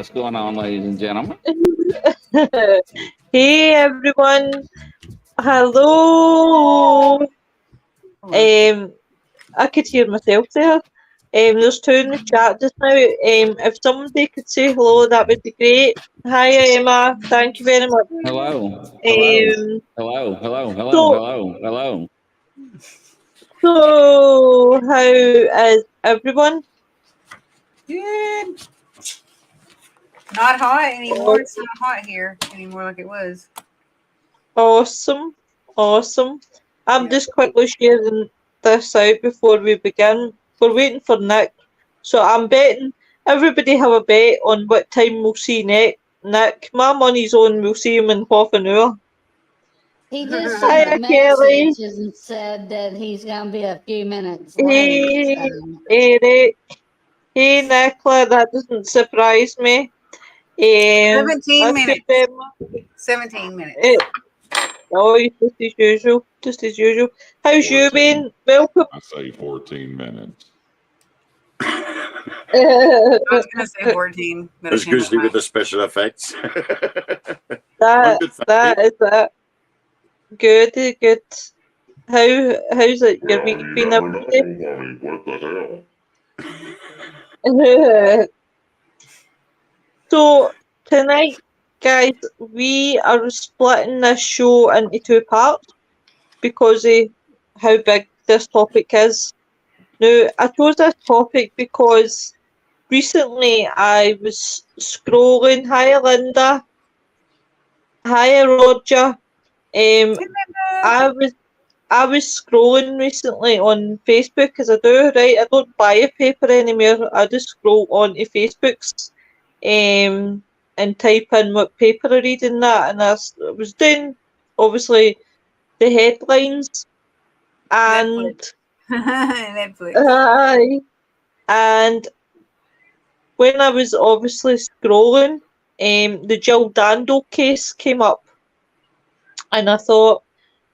What's going on, ladies and gentlemen? Hey everyone, hello. I could hear myself there. There's two in the chat just now. If somebody could say hello, that would be great. Hi Emma, thank you very much. Hello. Um, Hello. so, Hello. so how is everyone? Good. Not hot anymore. It's not hot here anymore like it was. Awesome. I'm just quickly sharing this out before we begin. We're waiting for Nick. So I'm betting everybody have a bet on what time we'll see Nick. My money's on we'll see him in half an hour. He just Hiya, sent Kelly. messages and said that he's going to be a few minutes late. Hey, Eric. Hey, Nicola. That doesn't surprise me. 17 minutes. 17 minutes. Oh, just as usual. How's 14. you been? Welcome. I say 14 minutes. I was going to say 14. That's usually with the special effects. That is it. Good. How's it your week been? What the hell? So tonight, guys, we are splitting this show into two parts because of how big this topic is. Now, I chose this topic because recently I was scrolling. Hi, Linda. Hi, Roger. I was scrolling recently on Facebook, as I do, right? I don't buy a paper anymore. I just scroll onto Facebook's and type in what paper I read in that. And I was doing, obviously, the headlines. And Netflix. And when I was obviously scrolling, the Jill Dando case came up. And I thought,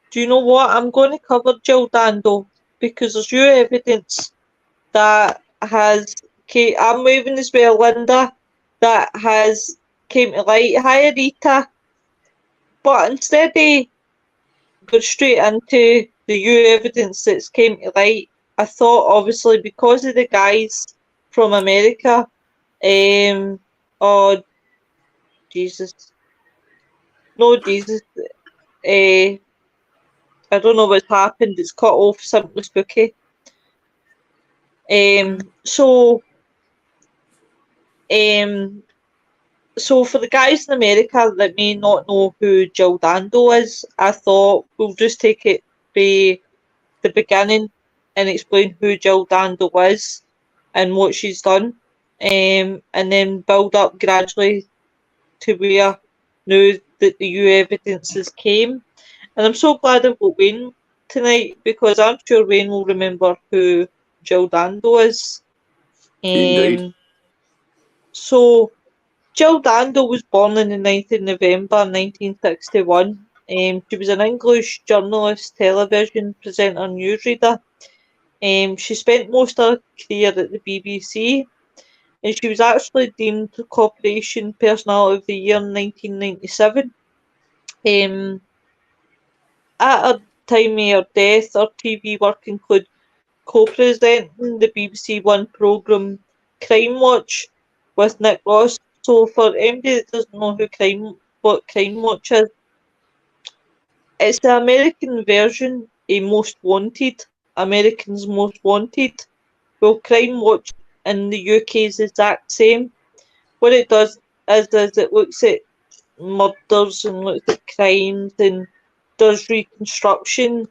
do you know what? I'm going to cover Jill Dando because there's new evidence that I'm waving as well, Linda, that has came to light. Hi, Rita. But instead of going straight into the new evidence that's came to light, I thought, obviously, because of the guys from America, oh, Jesus. No, Jesus. I don't know what's happened. It's cut off Simply Spooky. So for the guys in America that may not know who Jill Dando is, I thought we'll just take it by the beginning and explain who Jill Dando is and what she's done, and then build up gradually to where now that the new evidences came. And I'm so glad I've got Wayne tonight because I'm sure Wayne will remember who Jill Dando is. Indeed. So, Jill Dando was born on the 9th of November 1961. She was an English journalist, television presenter, newsreader. She spent most of her career at the BBC, and she was actually deemed Corporation Personality of the Year in 1997. At her time of her death, her TV work included co-presenting the BBC One programme Crimewatch with Nick Ross. So for anybody that doesn't know what Crimewatch is, it's the American version of Most Wanted, Americans Most Wanted. Well, Crimewatch in the UK is the exact same. What it does is it looks at murders and looks at crimes and does reconstruction.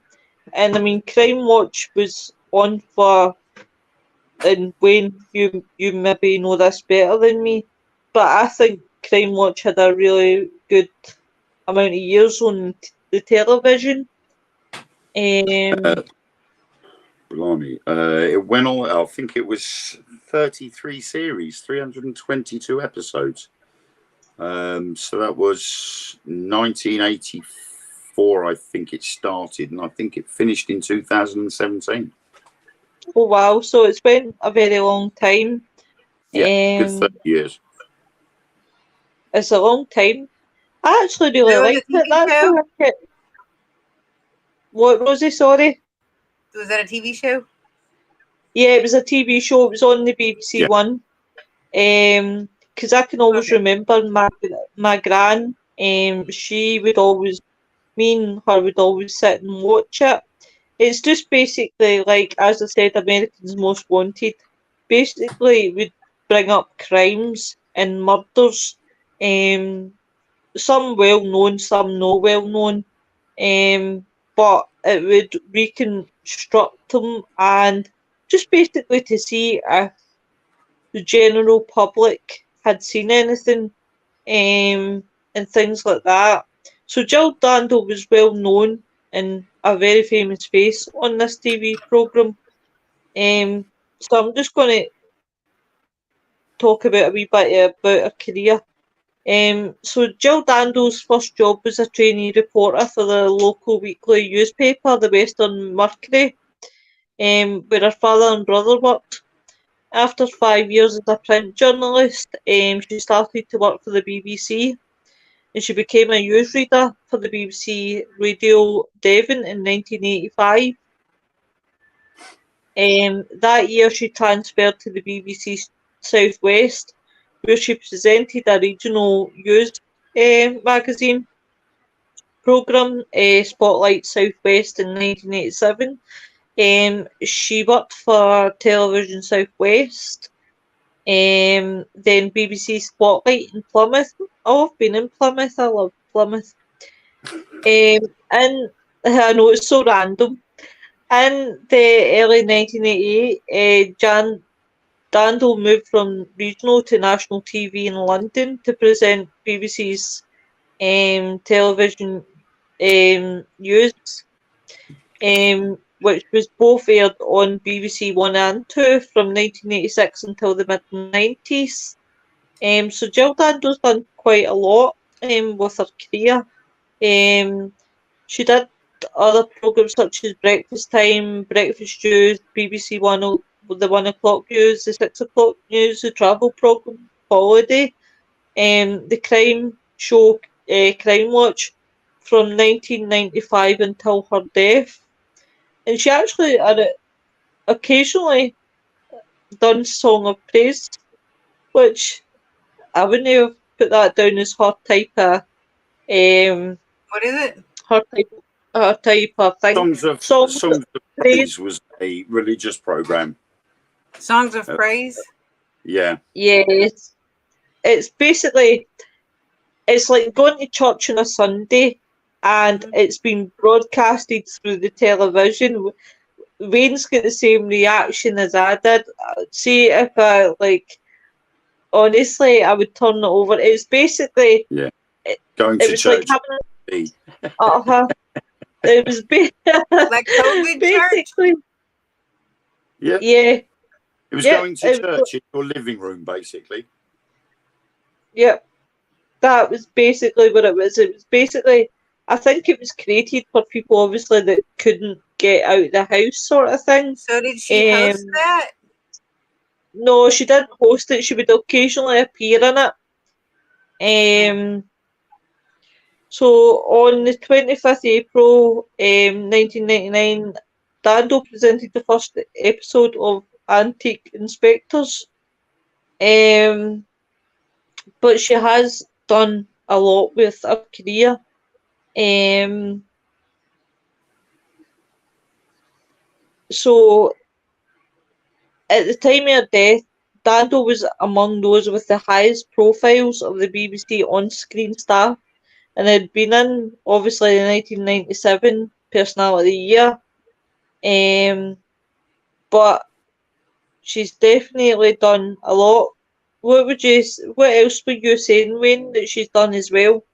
And I mean, Crimewatch was on for, and Wayne, you maybe know this better than me, but I think Crimewatch had a really good amount of years on the television. Blimey. It went on, I think it was 33 series, 322 episodes. So that was 1984, I think it started, and I think it finished in 2017. Oh wow, so it's been a very long time. Yeah, good 30 years. It's a long time. I actually really So was liked it a it. TV That's show? why I kept... What, Rosie? Sorry. Was that a TV show? Yeah, it was a TV show. It was on the BBC Yeah. One. Because I can always Okay. remember my gran. She would always, me and her would always sit and watch it. It's just basically like, as I said, Americans Most Wanted. Basically, would bring up crimes and murders. Some well known, some not well known. But it would reconstruct them and just basically to see if the general public had seen anything, and things like that. So Jill Dando was well known and a very famous face on this TV programme. So I'm just going to talk about a wee bit about her career. So Jill Dando's first job was a trainee reporter for the local weekly newspaper, the Western Mercury, where her father and brother worked. After 5 years as a print journalist, she started to work for the BBC, and she became a newsreader for the BBC Radio Devon in 1985. That year she transferred to the BBC South West, where she presented a regional news magazine programme, Spotlight South West, in 1987. She worked for Television South West, then BBC Spotlight in Plymouth. Oh, I've been in Plymouth. I love Plymouth. And I know it's so random. In the early 1988, Jan Dando moved from regional to national TV in London to present BBC's television news, which was both aired on BBC One and Two from 1986 until the mid-90s. So Jill Dando's done quite a lot with her career. She did other programmes such as Breakfast Time, Breakfast News, BBC One, the 1 o'clock news, the 6 o'clock news, the travel programme Holiday, the crime show Crime Watch from 1995 until her death. And she actually occasionally done Song of Praise, which I wouldn't have put that down as her type of What is it? her type of thing. Songs of Praise was a religious program. Songs of Praise? Yeah. Yes. It's basically, it's like going to church on a Sunday and it's been broadcasted through the television. Wayne's got the same reaction as I did. See, if I, honestly, I would turn it over. It's basically... Yeah. Going it to was church. Like having it was like COVID basically. church? Yeah. Yeah. It was going to church in your living room, basically. Yep. That was basically what it was. It was basically, I think it was created for people, obviously, that couldn't get out of the house, sort of thing. So did she host that? No, she didn't host it. She would occasionally appear in it. So on the 25th April 1999, Dando presented the first episode of Antique Inspectors. But she has done a lot with her career. So at the time of her death, Dando was among those with the highest profiles of the BBC on-screen staff, and had been in, obviously, the 1997 Personality Year. But she's definitely done a lot. What else were you saying, Wayne, that she's done as well?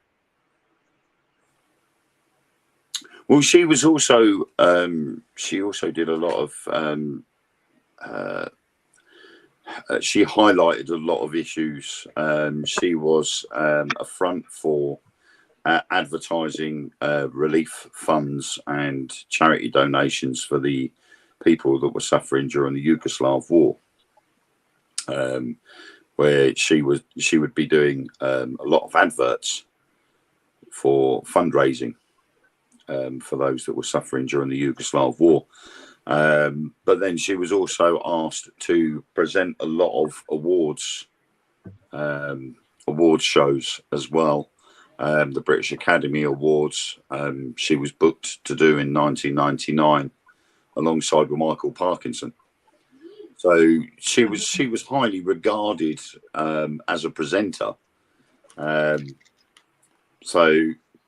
Well, she was also she also did a lot of she highlighted a lot of issues. She was a front for advertising relief funds and charity donations for the people that were suffering during the Yugoslav war. where she would be doing a lot of adverts for fundraising for those that were suffering during the Yugoslav war. But then she was also asked to present a lot of awards shows as well. The British Academy Awards she was booked to do in 1999 alongside with Michael Parkinson. So she was highly regarded as a presenter. So,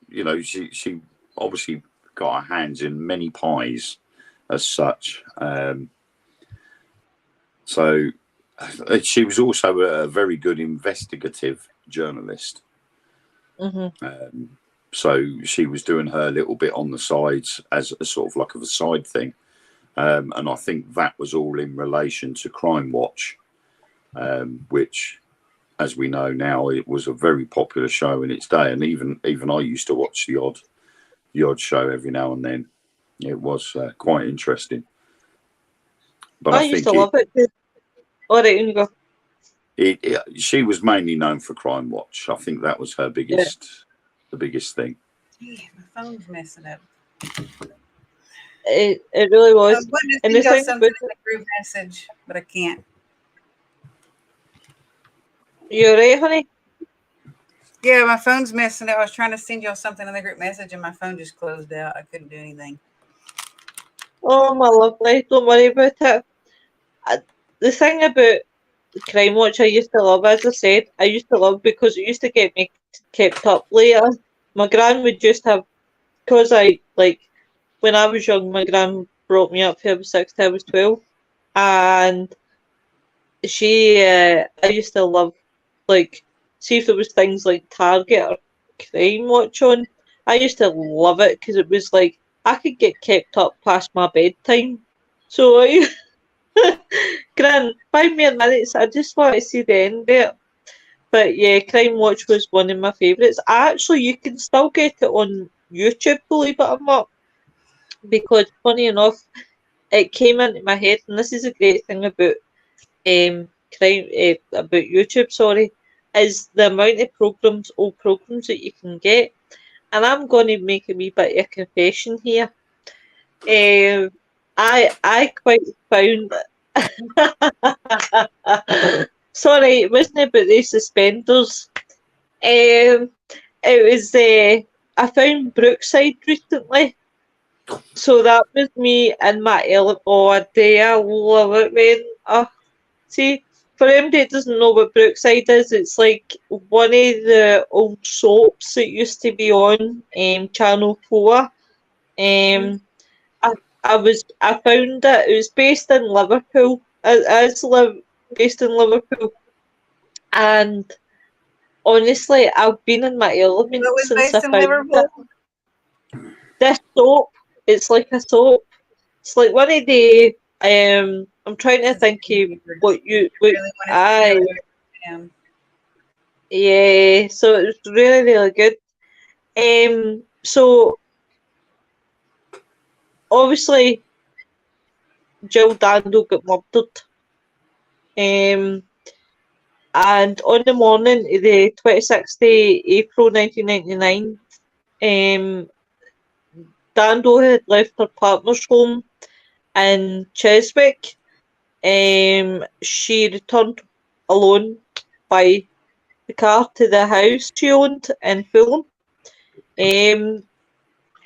you know, she obviously got her hands in many pies as such. So she was also a very good investigative journalist. Mm-hmm. So she was doing her little bit on the sides as a sort of like a side thing. And I think that was all in relation to Crime Watch, which, as we know now, it was a very popular show in its day. And even I used to watch the odd show every now and then. It was quite interesting. But I used to love it. All right, you go. She was mainly known for Crime Watch. I think that was her the biggest thing. Gee, my phone's messing up. It really was. I wanted And to the send y'all thing something about in the group message, but I can't. you alright, honey? Yeah, my phone's messing up. I was trying to send y'all something in the group message, and my phone just closed out. I couldn't do anything. Oh, my lovely. Don't worry about it. The thing about Crime Watch I used to love, as I said, I used to love because it used to get me kept up later. My gran would just have, because when I was young, my gran brought me up here, I was 6 till I was 12. And I used to love, see if there was things like Target or Crime Watch on. I used to love it because it was like, I could get kept up past my bedtime. So Gran, 5 more minutes, I just want to see the end of it. But yeah, Crime Watch was one of my favourites. Actually, you can still get it on YouTube, believe it or not. Because, funny enough, it came into my head, and this is a great thing about about YouTube, sorry, is the amount of old programs that you can get. And I'm going to make a wee bit of a confession here. I quite found sorry, it wasn't about the suspenders. It was I found Brookside recently. So that was me and my element. Oh, I love it, man. See, for anybody that doesn't know what Brookside is, it's like one of the old soaps that used to be on Channel 4. I found it. It was based in Liverpool. Based in Liverpool, and honestly, I've been in my element It was since I based in found Liverpool. it. This soap, it's like a soap. It's like one of the I'm trying to think of what Really wanted to I know what I am. yeah. So it was really really good. So obviously Jill Dando got murdered. And on the morning of the 26th of April 1999, Dando had left her partner's home in Chiswick. She returned alone by the car to the house she owned in Fulham.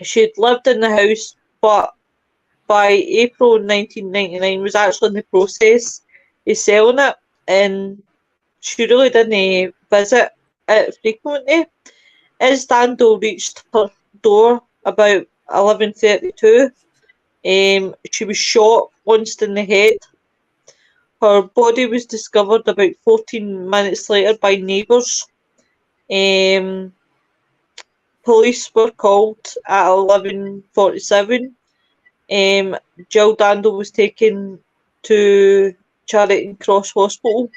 She'd lived in the house, but by April 1999 was actually in the process of selling it, and she really didn't visit it frequently. As Dando reached her door about 11:32, she was shot once in the head. Her body was discovered about 14 minutes later by neighbours. Police were called at 11:47. Jill Dando was taken to Charing Cross Hospital,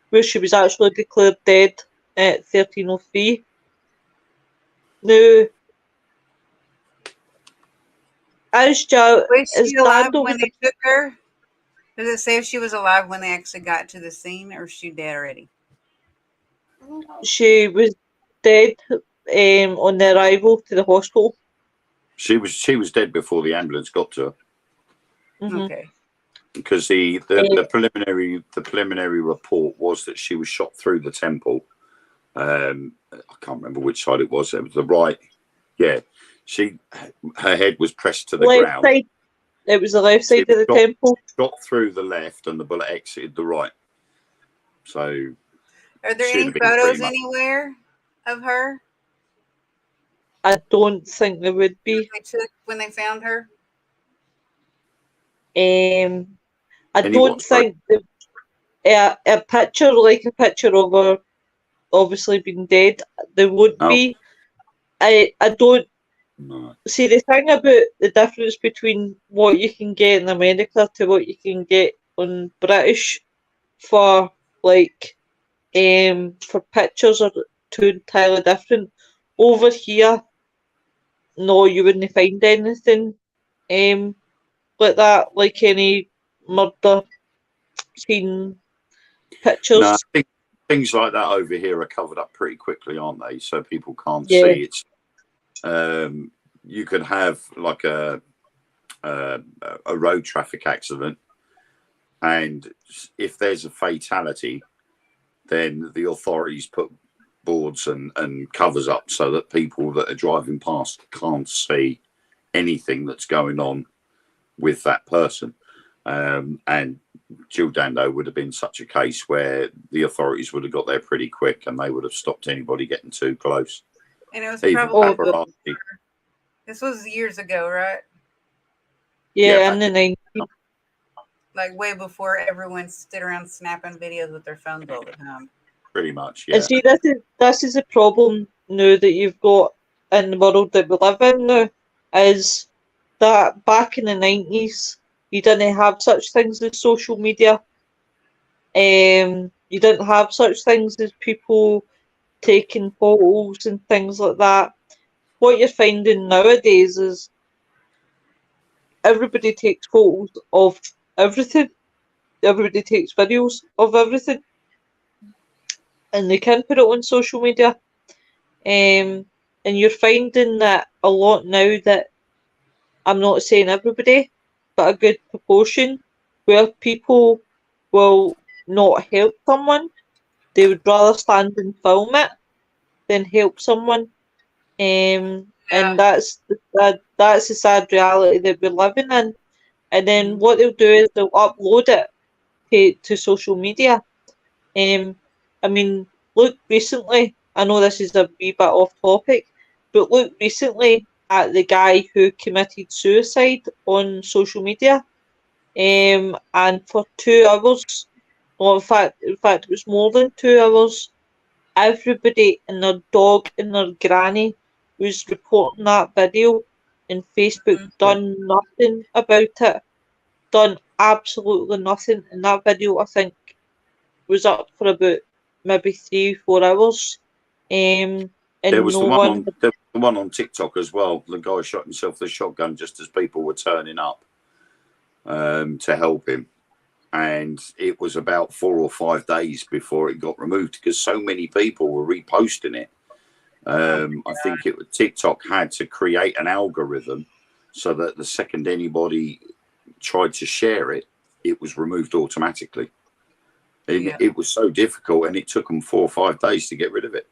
where she was actually declared dead at 13:03. Now, as Was she alive Dando when they took her? Does it say if she was alive when they actually got to the scene, or is she dead already? She was dead on the arrival to the hospital. She was dead before the ambulance got to her. Mm-hmm. Okay. Because the preliminary report was that she was shot through the temple. I can't remember which side it was. It was the right. Yeah, her head was pressed to the Left ground. side. It was the left She side of the was temple. shot through the left, and the bullet exited the right. So, Are there she'd any have been photos pretty much- anywhere of her I don't think there would be. they took when they found her? I Any don't what, sorry? think a picture like a picture of her obviously being dead. There won't Oh. be. I don't No. see the thing about the difference between what you can get in America to what you can get on British for like for pictures are two entirely different. Over here, no, you wouldn't find anything like that, like any murder scene pictures. No, I think things like that over here are covered up pretty quickly, aren't they? So people can't Yeah. see it's. You could have like a road traffic accident, and if there's a fatality, then the authorities put boards and covers up so that people that are driving past can't see anything that's going on with that person. And Jill Dando would have been such a case where the authorities would have got there pretty quick and they would have stopped anybody getting too close. And it was Even probably paparazzi. this was years ago, right? Yeah, Yeah, in the 90s. Like way before everyone stood around snapping videos with their phones all the time. Pretty much, yeah. And see, this is a problem now that you've got in the world that we live in now, is that back in the 90s, you didn't have such things as social media. You didn't have such things as people taking photos and things like that. What you're finding nowadays is everybody takes photos of everything. Everybody takes videos of everything. And they can put it on social media. And you're finding that a lot now that I'm not saying everybody, but a good proportion where people will not help someone. They would rather stand and film it than help someone. Yeah. And that's the sad reality that we're living in. And then what they'll do is they'll upload it to social media. I mean, look recently, I know this is a wee bit off topic, but look recently at the guy who committed suicide on social media. And for 2 hours, or in fact, it was more than 2 hours. Everybody and their dog and their granny was reporting that video, and Facebook done nothing about it. Done absolutely nothing. And that video, I think, was up for about maybe 3-4 hours. And There was no one. the one on TikTok as well. The guy shot himself with a shotgun just as people were turning up to help him. And it was about 4 or 5 days before it got removed because so many people were reposting it. I think TikTok had to create an algorithm so that the second anybody tried to share it, it was removed automatically. And it was so difficult, and it took them 4 or 5 days to get rid of it.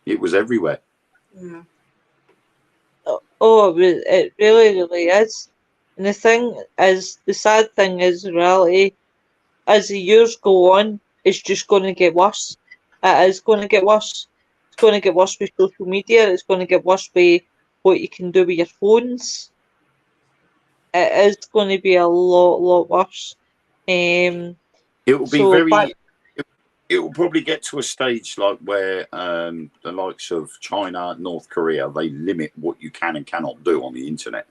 It was everywhere. Yeah. Oh, it really, really is. And the thing is, the sad thing is, in reality, as the years go on, it's just going to get worse. It is going to get worse. It's going to get worse with social media. It's going to get worse with what you can do with your phones. It is going to be a lot worse. It will be So very. It will probably get to a stage like where the likes of China, North Korea, they limit what you can and cannot do on the internet.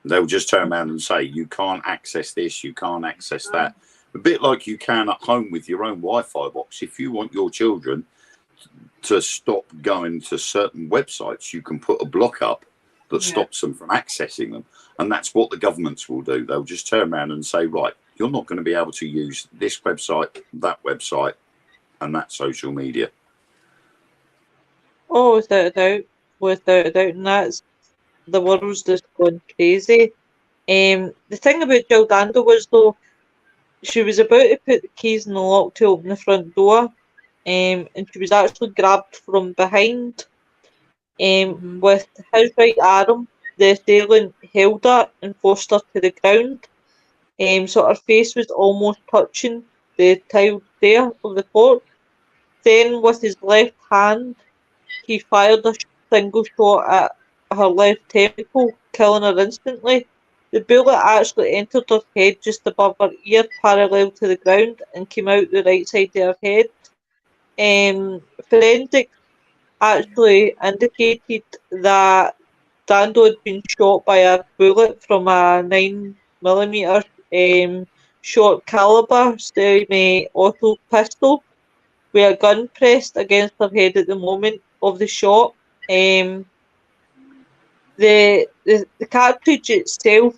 They'll just turn around and say, you can't access this, you can't access that. A bit like you can at home with your own Wi-Fi box. If you want your children to stop going to certain websites, you can put a block up that stops them from accessing them. And that's what the governments will do. They'll just turn around and say, right, you're not going to be able to use this website, that website. and that's social media. Oh, without a doubt. Without a doubt. And that's, the world's just gone crazy. The thing about Jill Dando was, though, she was about to put the keys in the lock to open the front door, and she was actually grabbed from behind, with his right arm. The assailant held her and forced her to the ground, so her face was almost touching the tiled stair of the court. Then, with his left hand, he fired a single shot at her left temple, killing her instantly. The bullet actually entered her head just above her ear, parallel to the ground, and came out the right side of her head. Forensics actually indicated that Dando had been shot by a bullet from a 9mm short caliber semi-auto pistol, with a gun pressed against her head at the moment of the shot. The cartridge itself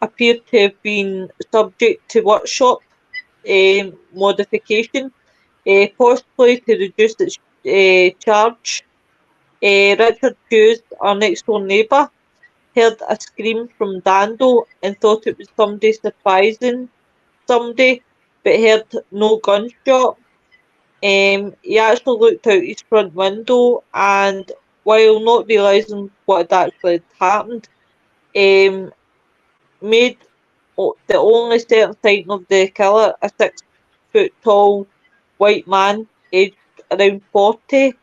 appeared to have been subject to workshop modification, possibly to reduce its charge. Richard Hughes, our next door neighbour, heard a scream from Dando and thought it was somebody surprising somebody, but heard no gunshot. He actually looked out his front window, and while not realising what had actually happened, made the only certain sign of the killer, a 6 foot tall white man aged around 40,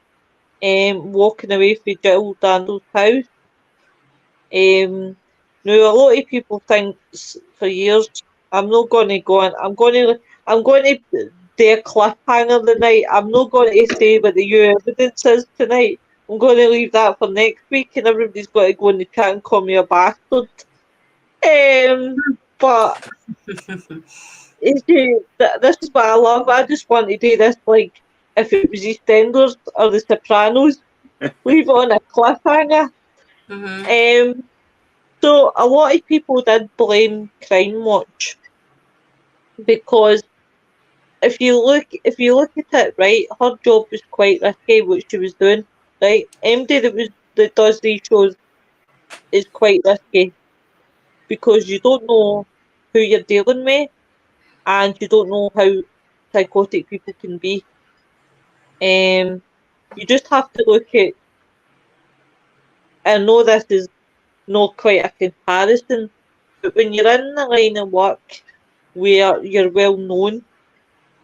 walking away from Jill Dando's house. Now a lot of people think for years, I'm not going to go on. I'm going to do a cliffhanger tonight. I'm not going to say what the new evidence is tonight. I'm going to leave that for next week, and everybody's got to go in the chat and call me a bastard. But this is what I love. I just want to do this like if it was EastEnders or The Sopranos. Leave it on a cliffhanger. So a lot of people did blame Crime Watch because if you look at it, right, her job was quite risky, what she was doing, right? Anybody that does these shows is quite risky because you don't know who you're dealing with, and you don't know how psychotic people can be. You just have to look at. I know this is not quite a comparison, but when you're in the line of work where you're well known,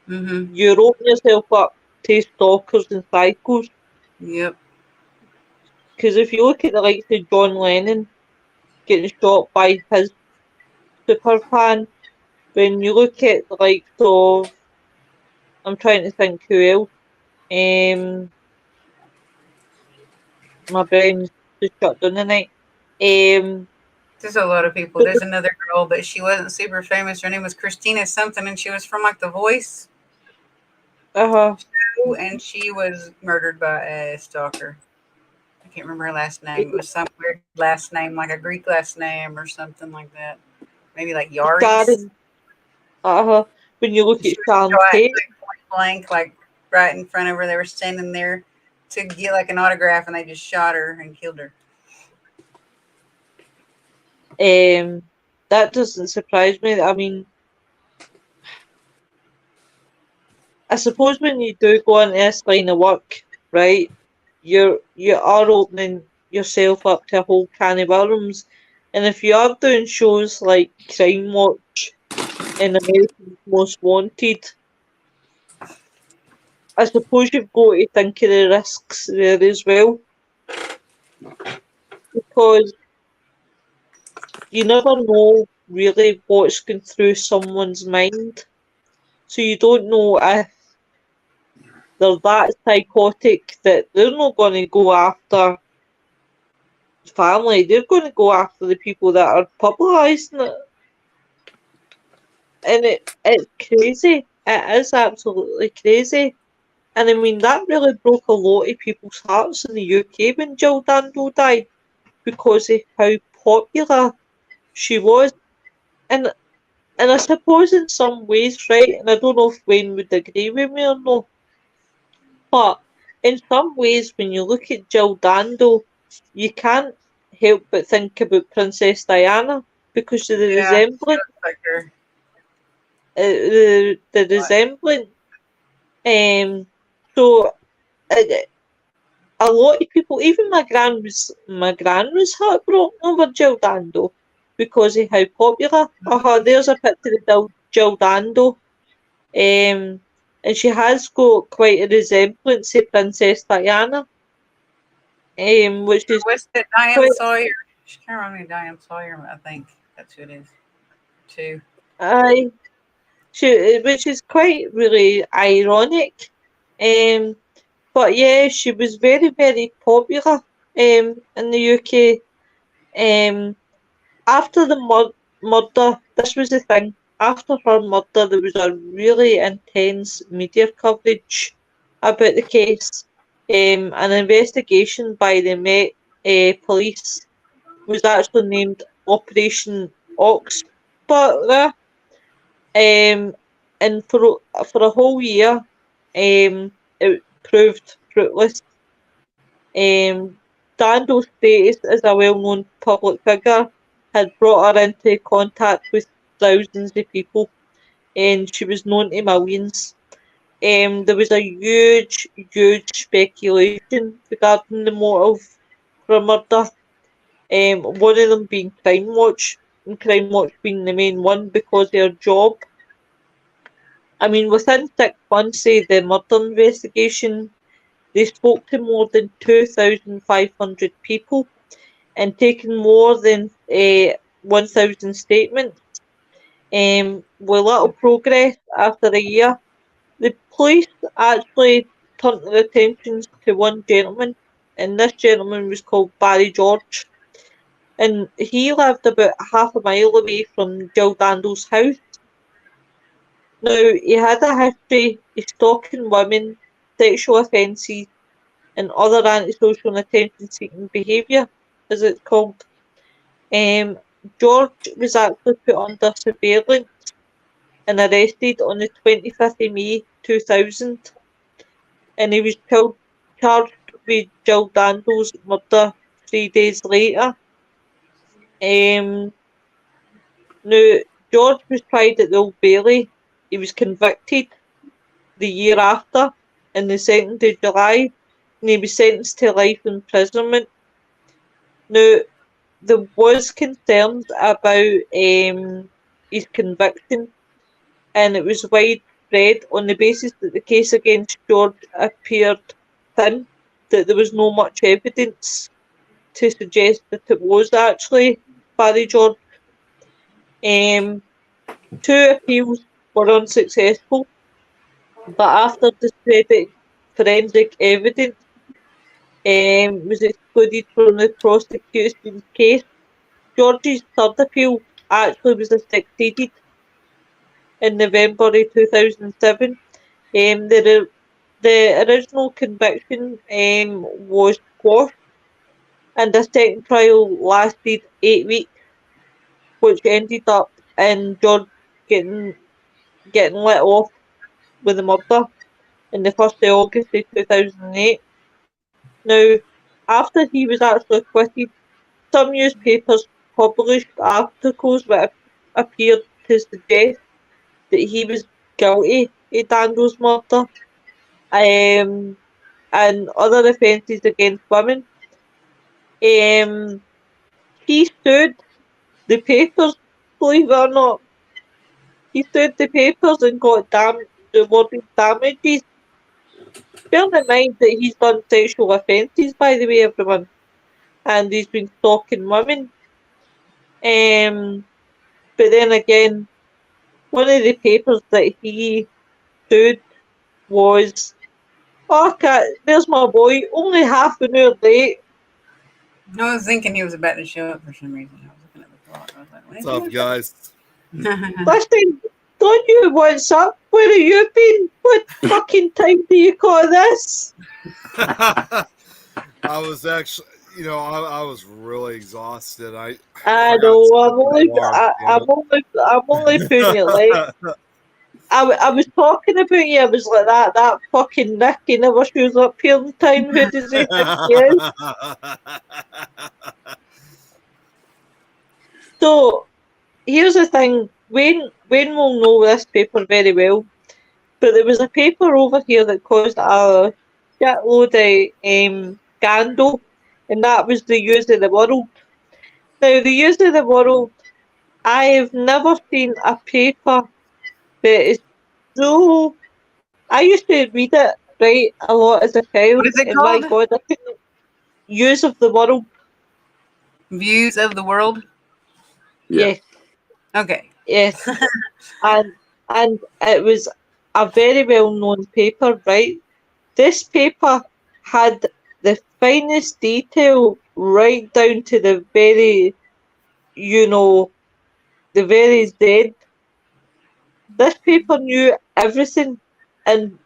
you open yourself up to stalkers and psychos. Yep. Because if you look at the likes of John Lennon getting shot by his super fan, when you look at the likes of, I'm trying to think who else, my brain's just shut down tonight. There's a lot of people. There's another girl, but she wasn't super famous. Her name was Christina something, and she was from like The Voice. And she was murdered by a stalker. I can't remember her last name. It was some weird last name, like a Greek last name or something like that. Maybe like Yaris. When you look at Sharon Tate, like point blank, like right in front of her, they were standing there to get like an autograph, and they just shot her and killed her. That doesn't surprise me. I mean, I suppose when you do go into this line of work, right, you are opening yourself up to a whole can of worms. And if you are doing shows like Crime Watch and America's Most Wanted, I suppose you've got to think of the risks there as well. Because you never know really what's going through someone's mind. So you don't know if they're that psychotic that they're not going to go after family, they're going to go after the people that are publicising it. And it's crazy. It is absolutely crazy. And I mean, that really broke a lot of people's hearts in the UK when Jill Dando died because of how popular she was. And I suppose in some ways, right, and I don't know if Wayne would agree with me or not, but in some ways, when you look at Jill Dando, you can't help but think about Princess Diana because of the Yeah, she resemblance. looks like her. The resemblance. So a lot of people, even my gran was heartbroken over Jill Dando because of how popular. There's a picture of Jill Dando. And she has got quite a resemblance to Princess Diana. Which is What's that? Diane quite Sawyer. She kind of reminds me of Diane Sawyer. I think that's who it is, too. aye, which is quite really ironic. Um, but yeah, she was very, very popular in the UK. After the murder, this was the thing. After her murder, there was a really intense media coverage about the case. An investigation by the Met Police was actually named Operation Oxford, and for a whole year, it proved fruitless. Dando's status as a well-known public figure had brought her into contact with thousands of people, and she was known to millions. There was a huge, huge speculation regarding the motive for her murder. One of them being Crime Watch, and Crime Watch being the main one because of her job. I mean, within 6 months of the murder investigation, they spoke to more than 2,500 people and taken more than 1,000 statements. With little progress after a year, the police actually turned their attentions to one gentleman, and this gentleman was called Barry George, and he lived about half a mile away from Jill Dando's house. Now, he had a history of stalking women, sexual offences, and other antisocial and attention-seeking behaviour, as it's called. George was actually put under surveillance and arrested on the 25th of May 2000, and he was charged with Jill Dando's murder 3 days later. Now, George was tried at the Old Bailey. He was convicted the year after, on the 2nd of July, and he was sentenced to life imprisonment. Now, there was concerns about his conviction, and it was widespread on the basis that the case against George appeared thin, that there was no much evidence to suggest that it was actually Barry George. 2 appeals were unsuccessful, but after discredited forensic evidence was excluded from the prosecution's case, George's third appeal actually was succeeded in November of 2007. The original conviction was quashed, and the second trial lasted 8 weeks, which ended up in George getting let off with the murder in the 1st of August of 2008. Now, after he was actually acquitted, some newspapers published articles that appeared to suggest that he was guilty of Dando's murder and other offences against women. He sued the papers, believe it or not. He sued the papers and got rewarded damages. Bear in mind that he's done sexual offences, by the way, everyone, and he's been stalking women. But then again, one of the papers that he sued was, there's my boy, only half an hour late. I was thinking he was about to show up for some reason. I was looking at the clock. I was like, What's up, guys? Listen, don't you what's up? Where have you been? What fucking time do you call this? I was actually, I was really exhausted. I I forgot know. to set the alarm, I'm only putting it late. I was talking about you. I was like that fucking Nick. He never shows up here in town. Who does he think he is? So here's the thing. Wayne will know this paper very well. But there was a paper over here that caused a shitload of scandal, and that was the News of the World. Now, the News of the World, I have never seen a paper that is so. I used to read it right a lot as a child, What is it and my called? God, I couldn't. News of the World, Views of the World. Yeah. yes, Okay. yes, and it was a very well known paper, right? This paper had the finest detail right down to the very, the very dead. This paper knew everything, and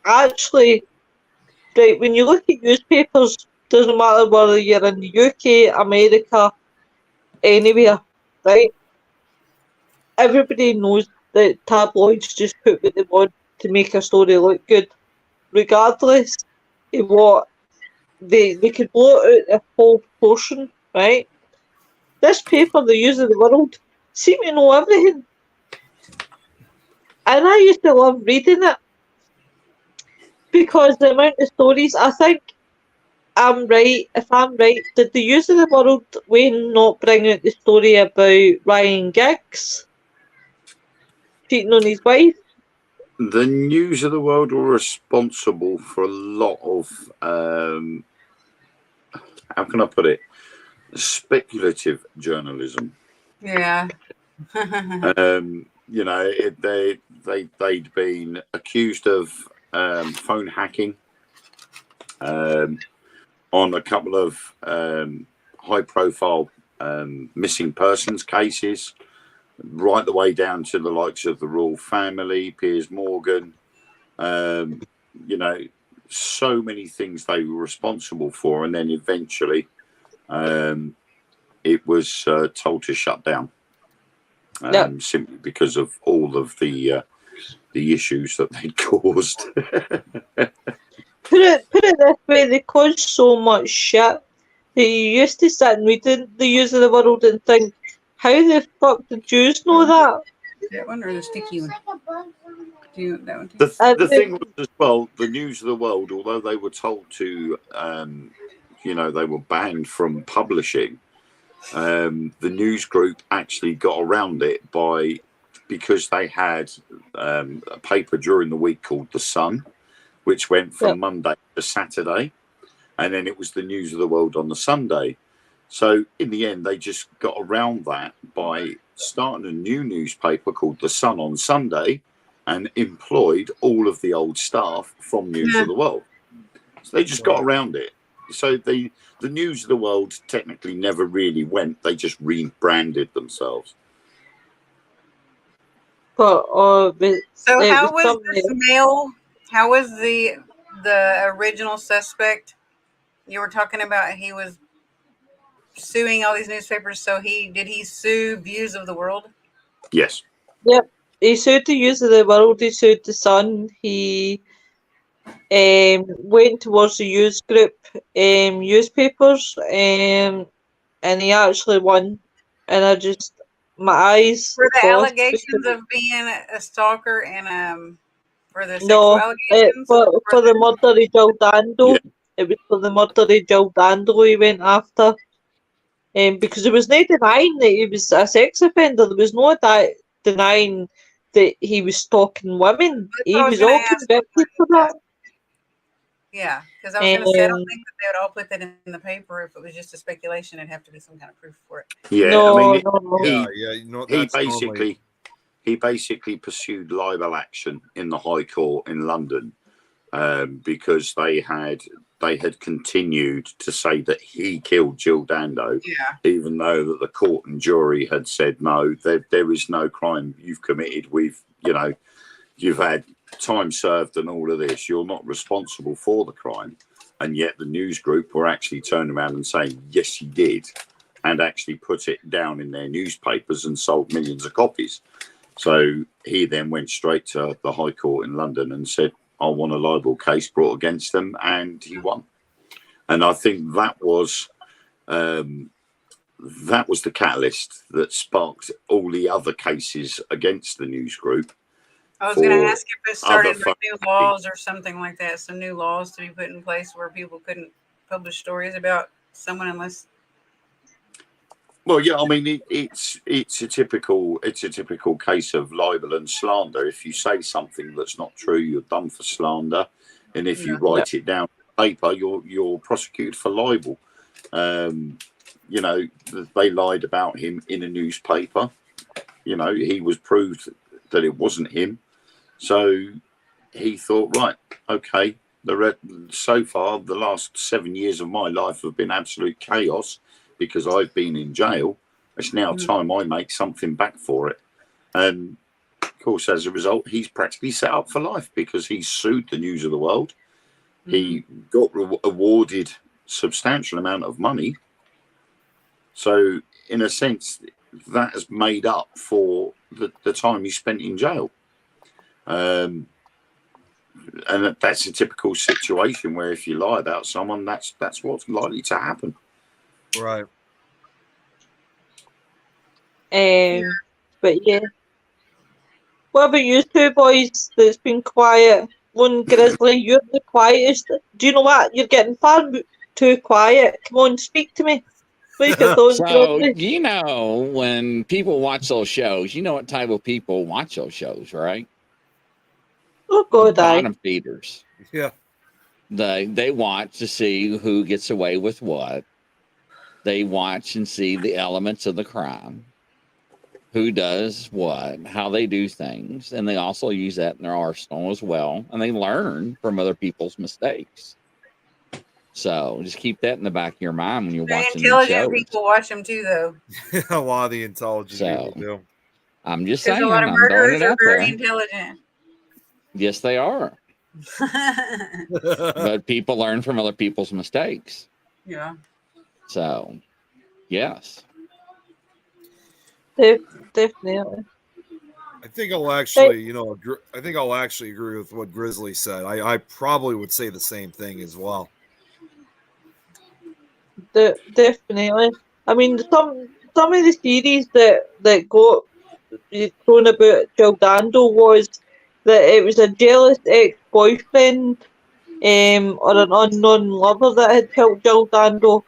actually, right, when you look at newspapers, doesn't matter whether you're in the UK, America, anywhere, right? Everybody knows that tabloids just put what they want to make a story look good, regardless of what they could blow it out a whole portion, right? This paper, the News of the World, seemed to know everything. And I used to love reading it because the amount of stories, I think I'm right. If I'm right, did the News of the World Wayne not bring out the story about Ryan Giggs cheating on his wife? The News of the World were responsible for a lot of, how can I put it, speculative journalism. Yeah. You know, they'd been accused of phone hacking on a couple of high-profile missing persons cases, right the way down to the likes of the royal family, Piers Morgan. You know, so many things they were responsible for, and then eventually it was told to shut down. Simply because of all of the issues that they'd caused. Put it this way, they caused so much shit that you used to sit and read the News of the World and think, how the fuck did Jews know that? That one or the sticky one? Do you that one? The thing was as well, the News of the World, although they were told to, you know, they were banned from publishing, the news group actually got around it because they had a paper during the week called The Sun, which went from Monday to Saturday, and then it was the News of the World on the Sunday. So in the end, they just got around that by starting a new newspaper called The Sun on Sunday and employed all of the old staff from News of the World. So they just got around it. So the News of the World technically never really went. They just rebranded themselves. But so how was this male? How was the original suspect? You were talking about he was suing all these newspapers. So did he sue Views of the World? Yes. Yep. He sued the News of the World, he sued the Sun, he went towards the news group newspapers, and he actually won. And my eyes For the crossed allegations of being a stalker and for the sexual no, allegations? for the murder of Jill Dando. Yeah. It was for the murder of Jill Dando he went after. Because there was no denying that he was a sex offender. There was no denying that he was stalking women. That's He what I was was all gonna ask. convicted for that. Yeah, because I was going to say, I don't Um, think that they would all put that in the paper. If it was just a speculation, it'd have to be some kind of proof for it. Yeah. No, I mean, no. Yeah. You know, he that's normally. basically pursued libel action in the High Court in London because they had continued to say that he killed Jill Dando, even though that the court and jury had said no, there is no crime you've committed. You've had time served and all of this. You're not responsible for the crime, and yet the news group were actually turning around and saying yes, he did, and actually put it down in their newspapers and sold millions of copies. So he then went straight to the High Court in London and said, I want a libel case brought against them, and he won. And I think that was the catalyst that sparked all the other cases against the news group. I was going to ask if it started with new laws or something like that, some new laws to be put in place where people couldn't publish stories about someone unless. Well, yeah, I mean, it's a typical case of libel and slander. If you say something that's not true, you're done for slander, and if you write it down on paper, you're prosecuted for libel. You know, they lied about him in a newspaper. You know, he was proved that it wasn't him, so he thought, right, okay. So far, the last 7 years of my life have been absolute chaos, because I've been in jail. It's now time I make something back for it. And of course, as a result, he's practically set up for life, because he sued the News of the World. He got awarded substantial amount of money. So in a sense, that has made up for the time he spent in jail. And that's a typical situation where if you lie about someone, that's what's likely to happen. Right. But yeah. What about you two boys that's been quiet? One Grizzly, you're the quietest. Do you know what? You're getting far too quiet. Come on, speak to me. So, you know, when people watch those shows, you know what type of people watch those shows, right? Oh, God, bottom feeders. Yeah. They watch to see who gets away with what. They watch and see the elements of the crime, who does what, how they do things, and they also use that in their arsenal as well, and they learn from other people's mistakes. So just keep that in the back of your mind when you're watching these shows. Intelligent people watch them too, though. A lot of the intelligent people do. I'm just saying, a lot of I'm murderers throwing it are out very there. intelligent. Yes, they are. But people learn from other people's mistakes. Yeah. So, yes. Definitely. I think I'll actually, I think I'll actually agree with what Grizzly said. I probably would say the same thing as well. Definitely. I mean, some of the series that got thrown about Jill Dando was that it was a jealous ex-boyfriend or an unknown lover that had killed Jill Dando.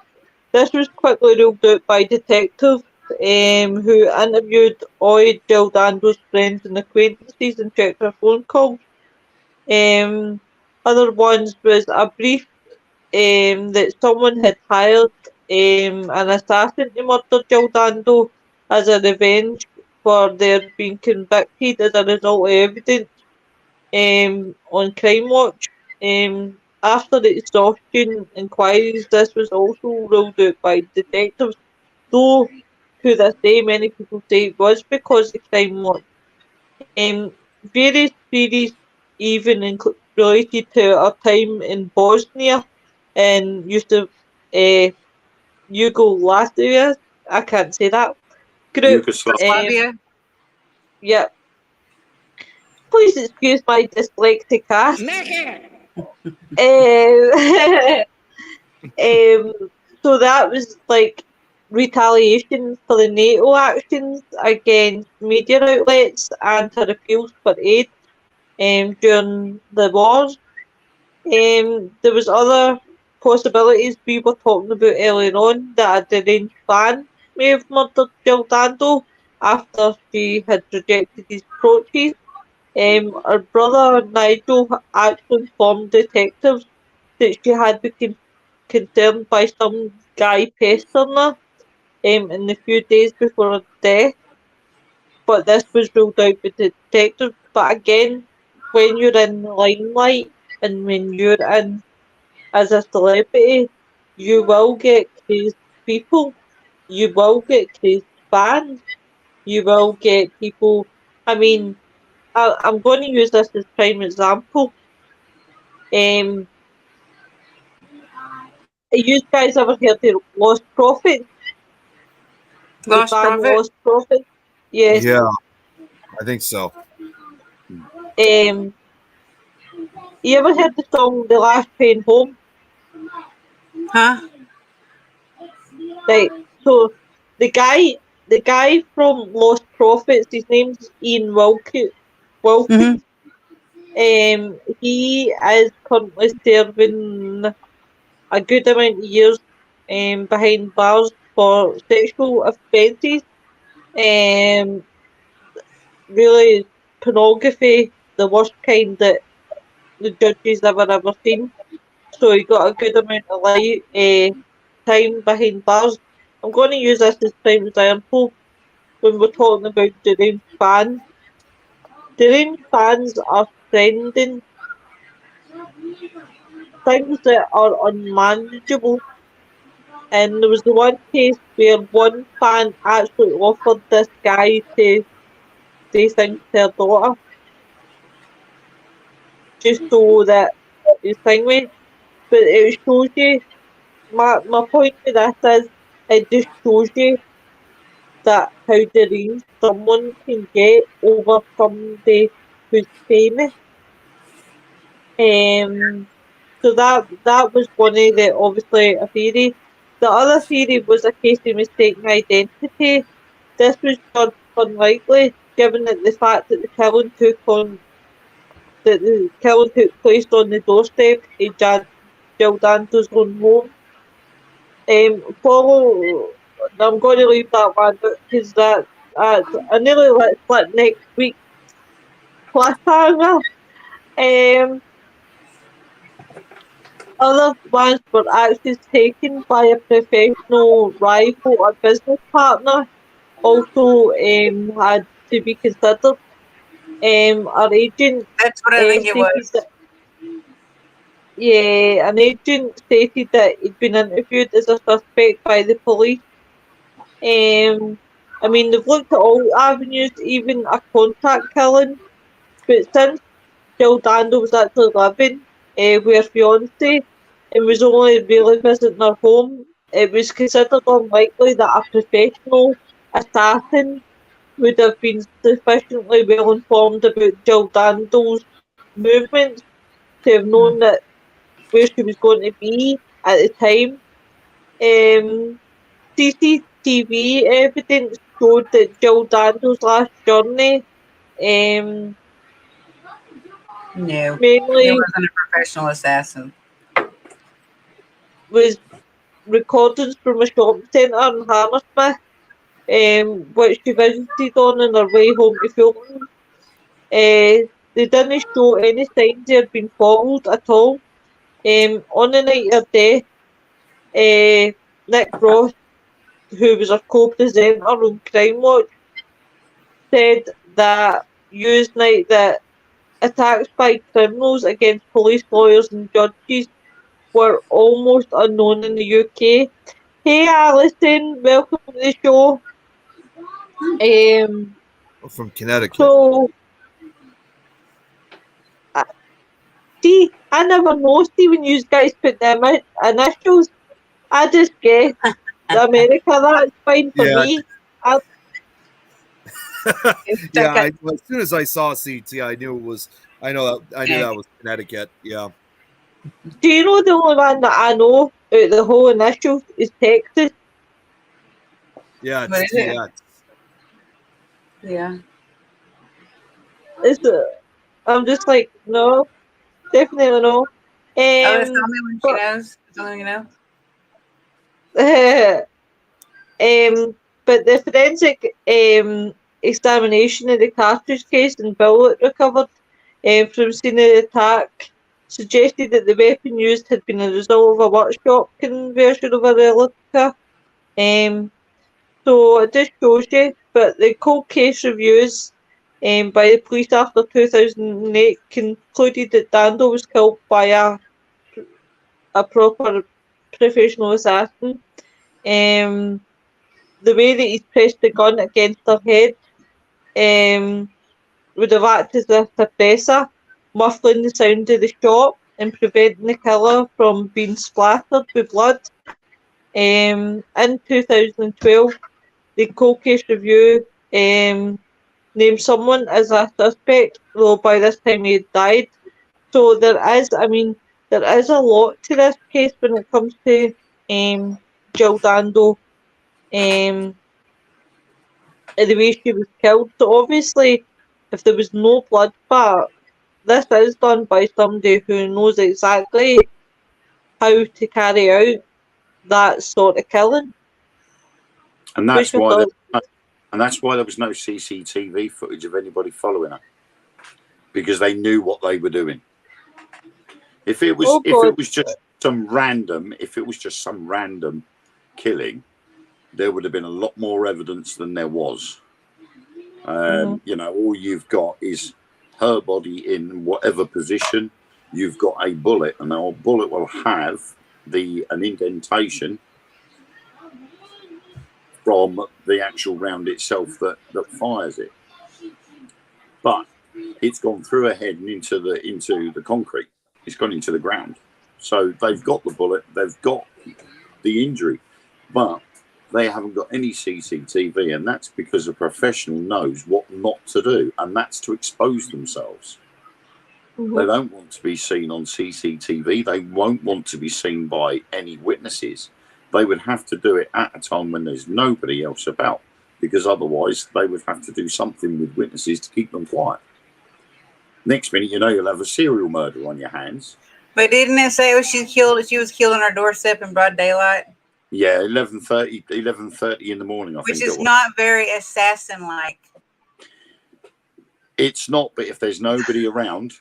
This was quickly ruled out by detectives who interviewed all Jill Dando's friends and acquaintances and checked her phone calls. Other ones was a brief that someone had hired an assassin to murder Jill Dando as a revenge for their being convicted as a result of evidence on crimewatch. After the exhaustion inquiries, this was also ruled out by detectives, though to this day many people say it was because of crimewatch. Various theories even related to our time in Bosnia and Yugoslavia. I can't say that. Group. Yugoslavia. Yeah. Please excuse my dyslexic ass. So that was like retaliation for the NATO actions against media outlets and her appeals for aid during the wars. There was other possibilities we were talking about earlier on that a deranged fan may have murdered Jill Dando after she had rejected his approaches. Her brother Nigel actually informed detectives that she had become concerned by some guy pestering her in the few days before her death, but this was ruled out by the detectives. But again, when you're in the limelight and when you're in as a celebrity, you will get crazed people, you will get crazed fans, you will get people. I mean, I'm going to use this as prime example. You guys ever heard of Lost Profits? Lost Profit? Lost Profit? Yes. Yeah. I think so. You ever heard the song "The Last Train Home"? Huh? Right. So the guy from Lost Prophets, his name's Ian Wilkins. Mhm. He is currently serving a good amount of years behind bars for sexual offences. Really pornography, the worst kind that the judges ever seen. So he got a good amount of time behind bars. I'm going to use this as prime example when we're talking about deranged fans. Deranged fans are trending things that are unmanageable. And there was the one case where one fan actually offered this guy to say things to her daughter just so that his thing went. But it shows you, my point with this is, it just shows you that how deranged someone can get over somebody who's famous. So that was one of the, obviously, a theory. The other theory was a case of mistaken identity. This was judged unlikely, given that the fact that the killing took place on the doorstep of Jill Dando's own home. I'm going to leave that one because I nearly let slip next week cliffhanger. Um, Other ones were actions taken by a professional rival or business partner also had to be considered. Our agent That's what I think it stated was. that, yeah, an agent stated that he'd been interviewed as a suspect by the police. I mean, they've looked at all avenues, even a contact killing, but since Jill Dando was actually living with her fiance and was only really visiting her home, it was considered unlikely that a professional assassin would have been sufficiently well informed about Jill Dando's movements to have known that where she was going to be at the time. CCTV evidence showed that Jill Dando's last journey No, it mainly wasn't a professional assassin. was recordings from a shopping centre in Hammersmith, which she visited on her way home to Fulton. They didn't show any signs they had been followed at all. On the night of death, Nick Ross, who was a co-presenter on Crime Watch, said that Usenight that attacks by criminals against police, lawyers and judges were almost unknown in the UK. Hey Alison, welcome to the show. From Connecticut. So, see, I never know. See, when you guys put the initials, I just guess America. That's fine for me. Yeah, as soon as I saw CT, I knew it was. I knew that was Connecticut. Yeah. Do you know the only one that I know out of the whole initials is Texas? Yeah, it's TX. Yeah. I'm just like, no, definitely no. Tell me when she knows. Tell me, you know. But the forensic examination of the cartridge case and bullet recovered from scene of the attack suggested that the weapon used had been a result of a workshop conversion of a replica. So it just shows you, but the cold case reviews by the police after 2008 concluded that Dando was killed by a proper professional assassin. The way that he pressed the gun against her head would have acted as a suppressor, muffling the sound of the shot and preventing the killer from being splattered with blood. In 2012, the cold case review name someone as a suspect, though by this time he had died. So there is, I mean, there is a lot to this case when it comes to Jill Dando, and the way she was killed. So obviously, if there was no bloodbath, this is done by somebody who knows exactly how to carry out that sort of killing. And that's why there was no CCTV footage of anybody following her, because they knew what they were doing. If it was just some random killing, there would have been a lot more evidence than there was. You know, all you've got is her body in whatever position. You've got a bullet, and our bullet will have an indentation from the actual round itself that fires it. But it's gone through her head and into the concrete. It's gone into the ground. So they've got the bullet, they've got the injury, but they haven't got any CCTV, and that's because a professional knows what not to do, and that's to expose themselves. They don't want to be seen on CCTV. They won't want to be seen by any witnesses. They would have to do it at a time when there's nobody else about, because otherwise they would have to do something with witnesses to keep them quiet. Next minute, you know, you'll have a serial murder on your hands. But didn't it say she was killed on her doorstep in broad daylight? Yeah, 11:30 in the morning, I think. Which is not very assassin-like. It's not, but if there's nobody around,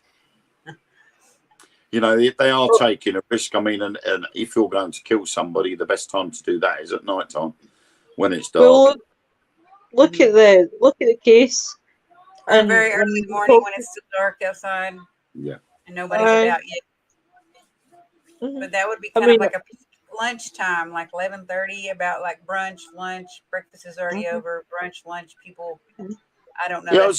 you know, they are taking a risk. I mean, and if you're going to kill somebody, the best time to do that is at night time when it's dark. Well, look at the case. And very early morning when it's still dark outside. Yeah. And nobody's about yet. But that would be kind of like a lunchtime, like 11:30, about like brunch, lunch, breakfast is already over, brunch, lunch, people, I don't know. Yeah,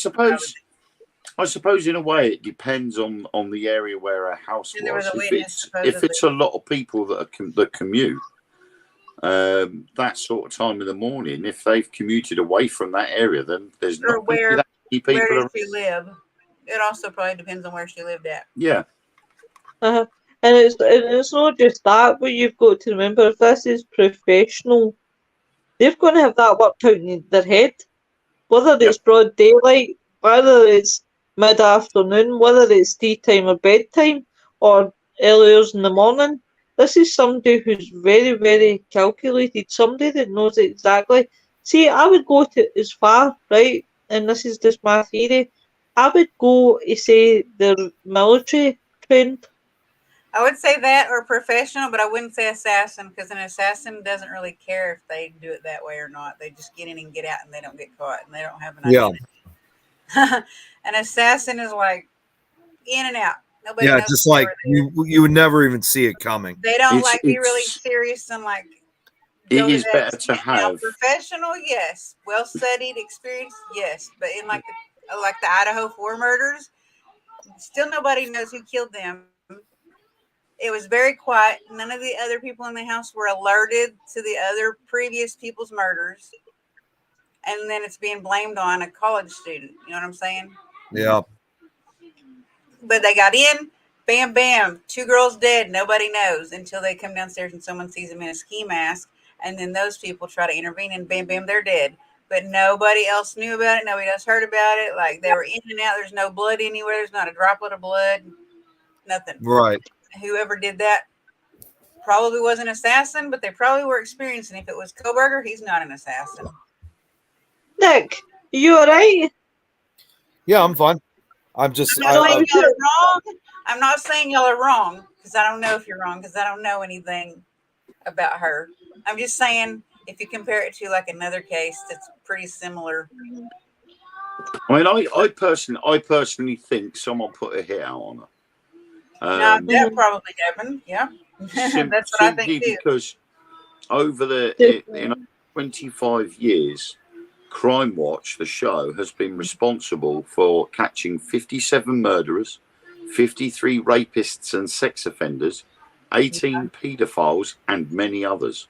I suppose in a way it depends on the area where a house was. If it's a lot of people that commute, that sort of time in the morning, if they've commuted away from that area, then there's not that many people. Where does she live? It also probably depends on where she lived at. Yeah. And it's not just that, but you've got to remember, if this is professional, they're going to have that worked out in their head. Whether it's broad daylight, whether it's mid-afternoon, whether it's tea time or bedtime, or earlier in the morning. This is somebody who's very, very calculated, somebody that knows exactly. See, I would go as far, right, and this is just my theory, I would go to say they're military trained. I would say that, or professional, but I wouldn't say assassin, because an assassin doesn't really care if they do it that way or not. They just get in and get out, and they don't get caught, and they don't have an identity. An assassin is like in and out. Nobody knows just like you would never even see it coming. They don't be really serious and like. It is better to have professional, yes. Well studied, experienced, yes. But in like the Idaho 4 murders, still nobody knows who killed them. It was very quiet. None of the other people in the house were alerted to the other previous people's murders. And then it's being blamed on a college student. You know what I'm saying? Yeah. But they got in, bam, bam, 2 girls dead. Nobody knows until they come downstairs and someone sees them in a ski mask. And then those people try to intervene and bam, bam, they're dead. But nobody else knew about it. Nobody else heard about it. Like they were in and out. There's no blood anywhere. There's not a droplet of blood. Nothing. Right. Whoever did that probably was an assassin, but they probably were experienced. And if it was Koberger, he's not an assassin. Nick, you all right? Yeah, I'm fine. I'm just. I'm not saying y'all are wrong. I'm not saying y'all are wrong, because I don't know if you're wrong, because I don't know anything about her. I'm just saying if you compare it to like another case that's pretty similar. I mean, I personally think someone put a hit out on her. That probably happened. Yeah, that's what I think too. Because over the 25 years, Crime Watch, the show, has been responsible for catching 57 murderers, 53 rapists and sex offenders, 18 paedophiles, and many others.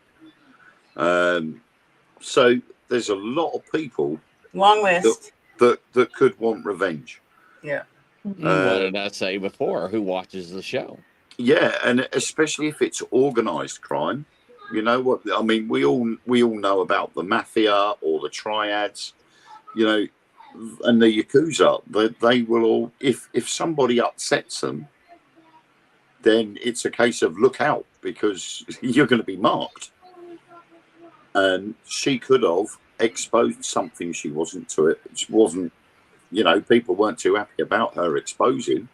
So there's a lot of people. Long list. that could want revenge. Yeah. What did I say before? Who watches the show? Yeah, and especially if it's organised crime. You know what I mean? We all know about the mafia or the triads, you know, and the Yakuza. They will all, if somebody upsets them, then it's a case of look out, because you're going to be marked. And she could have exposed something she wasn't to it. It wasn't, you know, people weren't too happy about her exposing,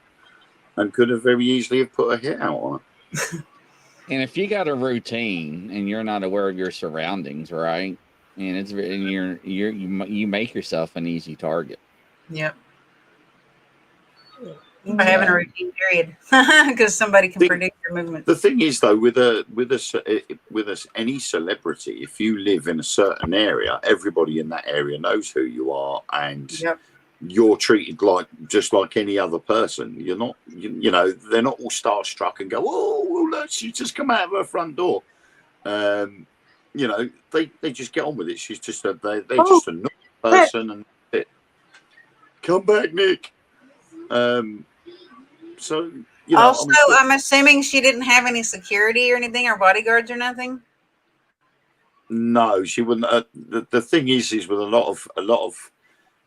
and could have very easily have put a hit out on her. And if you got a routine and you're not aware of your surroundings, right? And you make yourself an easy target. Yep. By having a routine, period, because somebody can predict your movement. The thing is, though, with any celebrity, if you live in a certain area, everybody in that area knows who you are, and you're treated just like any other person. You're not, you know, they're not all starstruck and go, "Oh, well, look, she just come out of her front door." You know, they just get on with it. She's just they're just a normal person, and it. Come back, Nick. So, you know, also, I'm assuming she didn't have any security or anything, or bodyguards or nothing. No, she wouldn't. The thing is with a lot of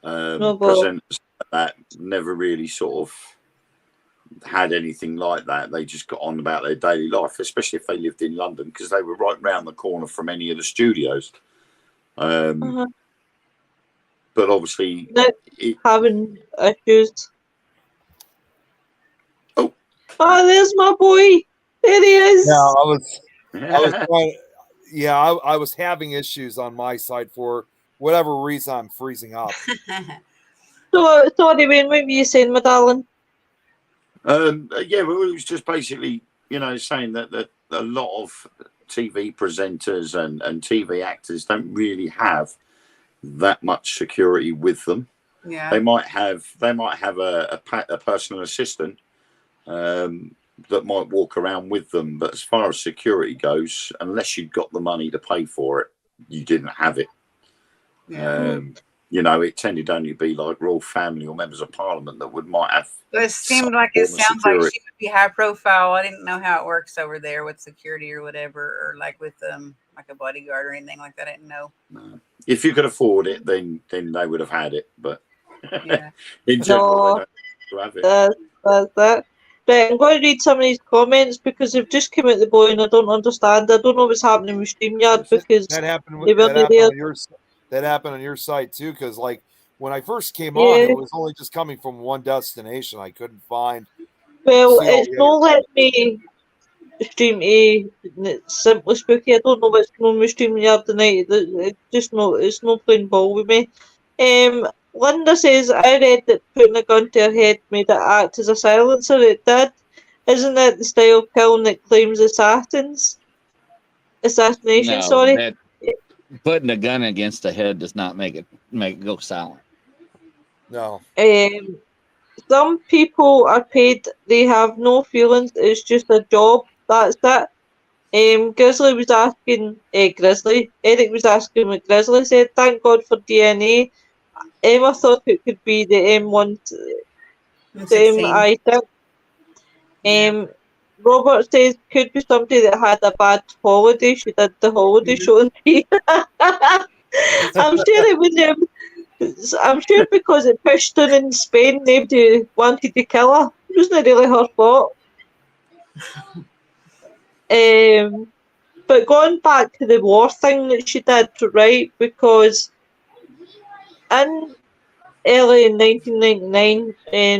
presenters that never really sort of had anything like that. They just got on about their daily life, especially if they lived in London, because they were right round the corner from any of the studios. But obviously, having issues. Oh, there's my boy. There he is. Yeah, I was having issues on my side for whatever reason. I'm freezing up. So, sorry, Wayne, what were you saying, my darling? Yeah, well, it was just basically, you know, saying that a lot of TV presenters and TV actors don't really have that much security with them. Yeah, they might have a personal assistant that might walk around with them, but as far as security goes, unless you'd got the money to pay for it, you didn't have it. You know, it tended only to be like royal family or members of parliament that might have. It seemed like it sounds like she would be high profile. I didn't know how it works over there with security or whatever, or like with like a bodyguard or anything like that. I didn't know. No. If you could afford it, then they would have had it, but yeah. in general, they don't have it. That's that. Right, I'm going to read some of these comments because they've just come out the boy and I don't understand. I don't know what's happening with StreamYard because that happened on your site too. Because like when I first came on, it was only just coming from one destination. I couldn't find. Well, it's not letting me stream it's simply spooky. I don't know what's going on with StreamYard tonight. It's no playing ball with me. Linda says, I read that putting a gun to her head made it act as a silencer. It did. Isn't that the style of killing that claims assassination? No, sorry. Putting a gun against the head does not make it go silent. No. Some people are paid. They have no feelings. It's just a job. That's it. Grizzly was asking. Eric was asking what Grizzly said. Thank God for DNA. Emma thought it could be the M1. I think. Robert says could be somebody that had a bad holiday. She did the holiday show in I'm sure it was. I'm sure because it pushed her in Spain, nobody wanted to kill her. It wasn't really her fault. But going back to the war thing that she did, right? Because in early in 1999,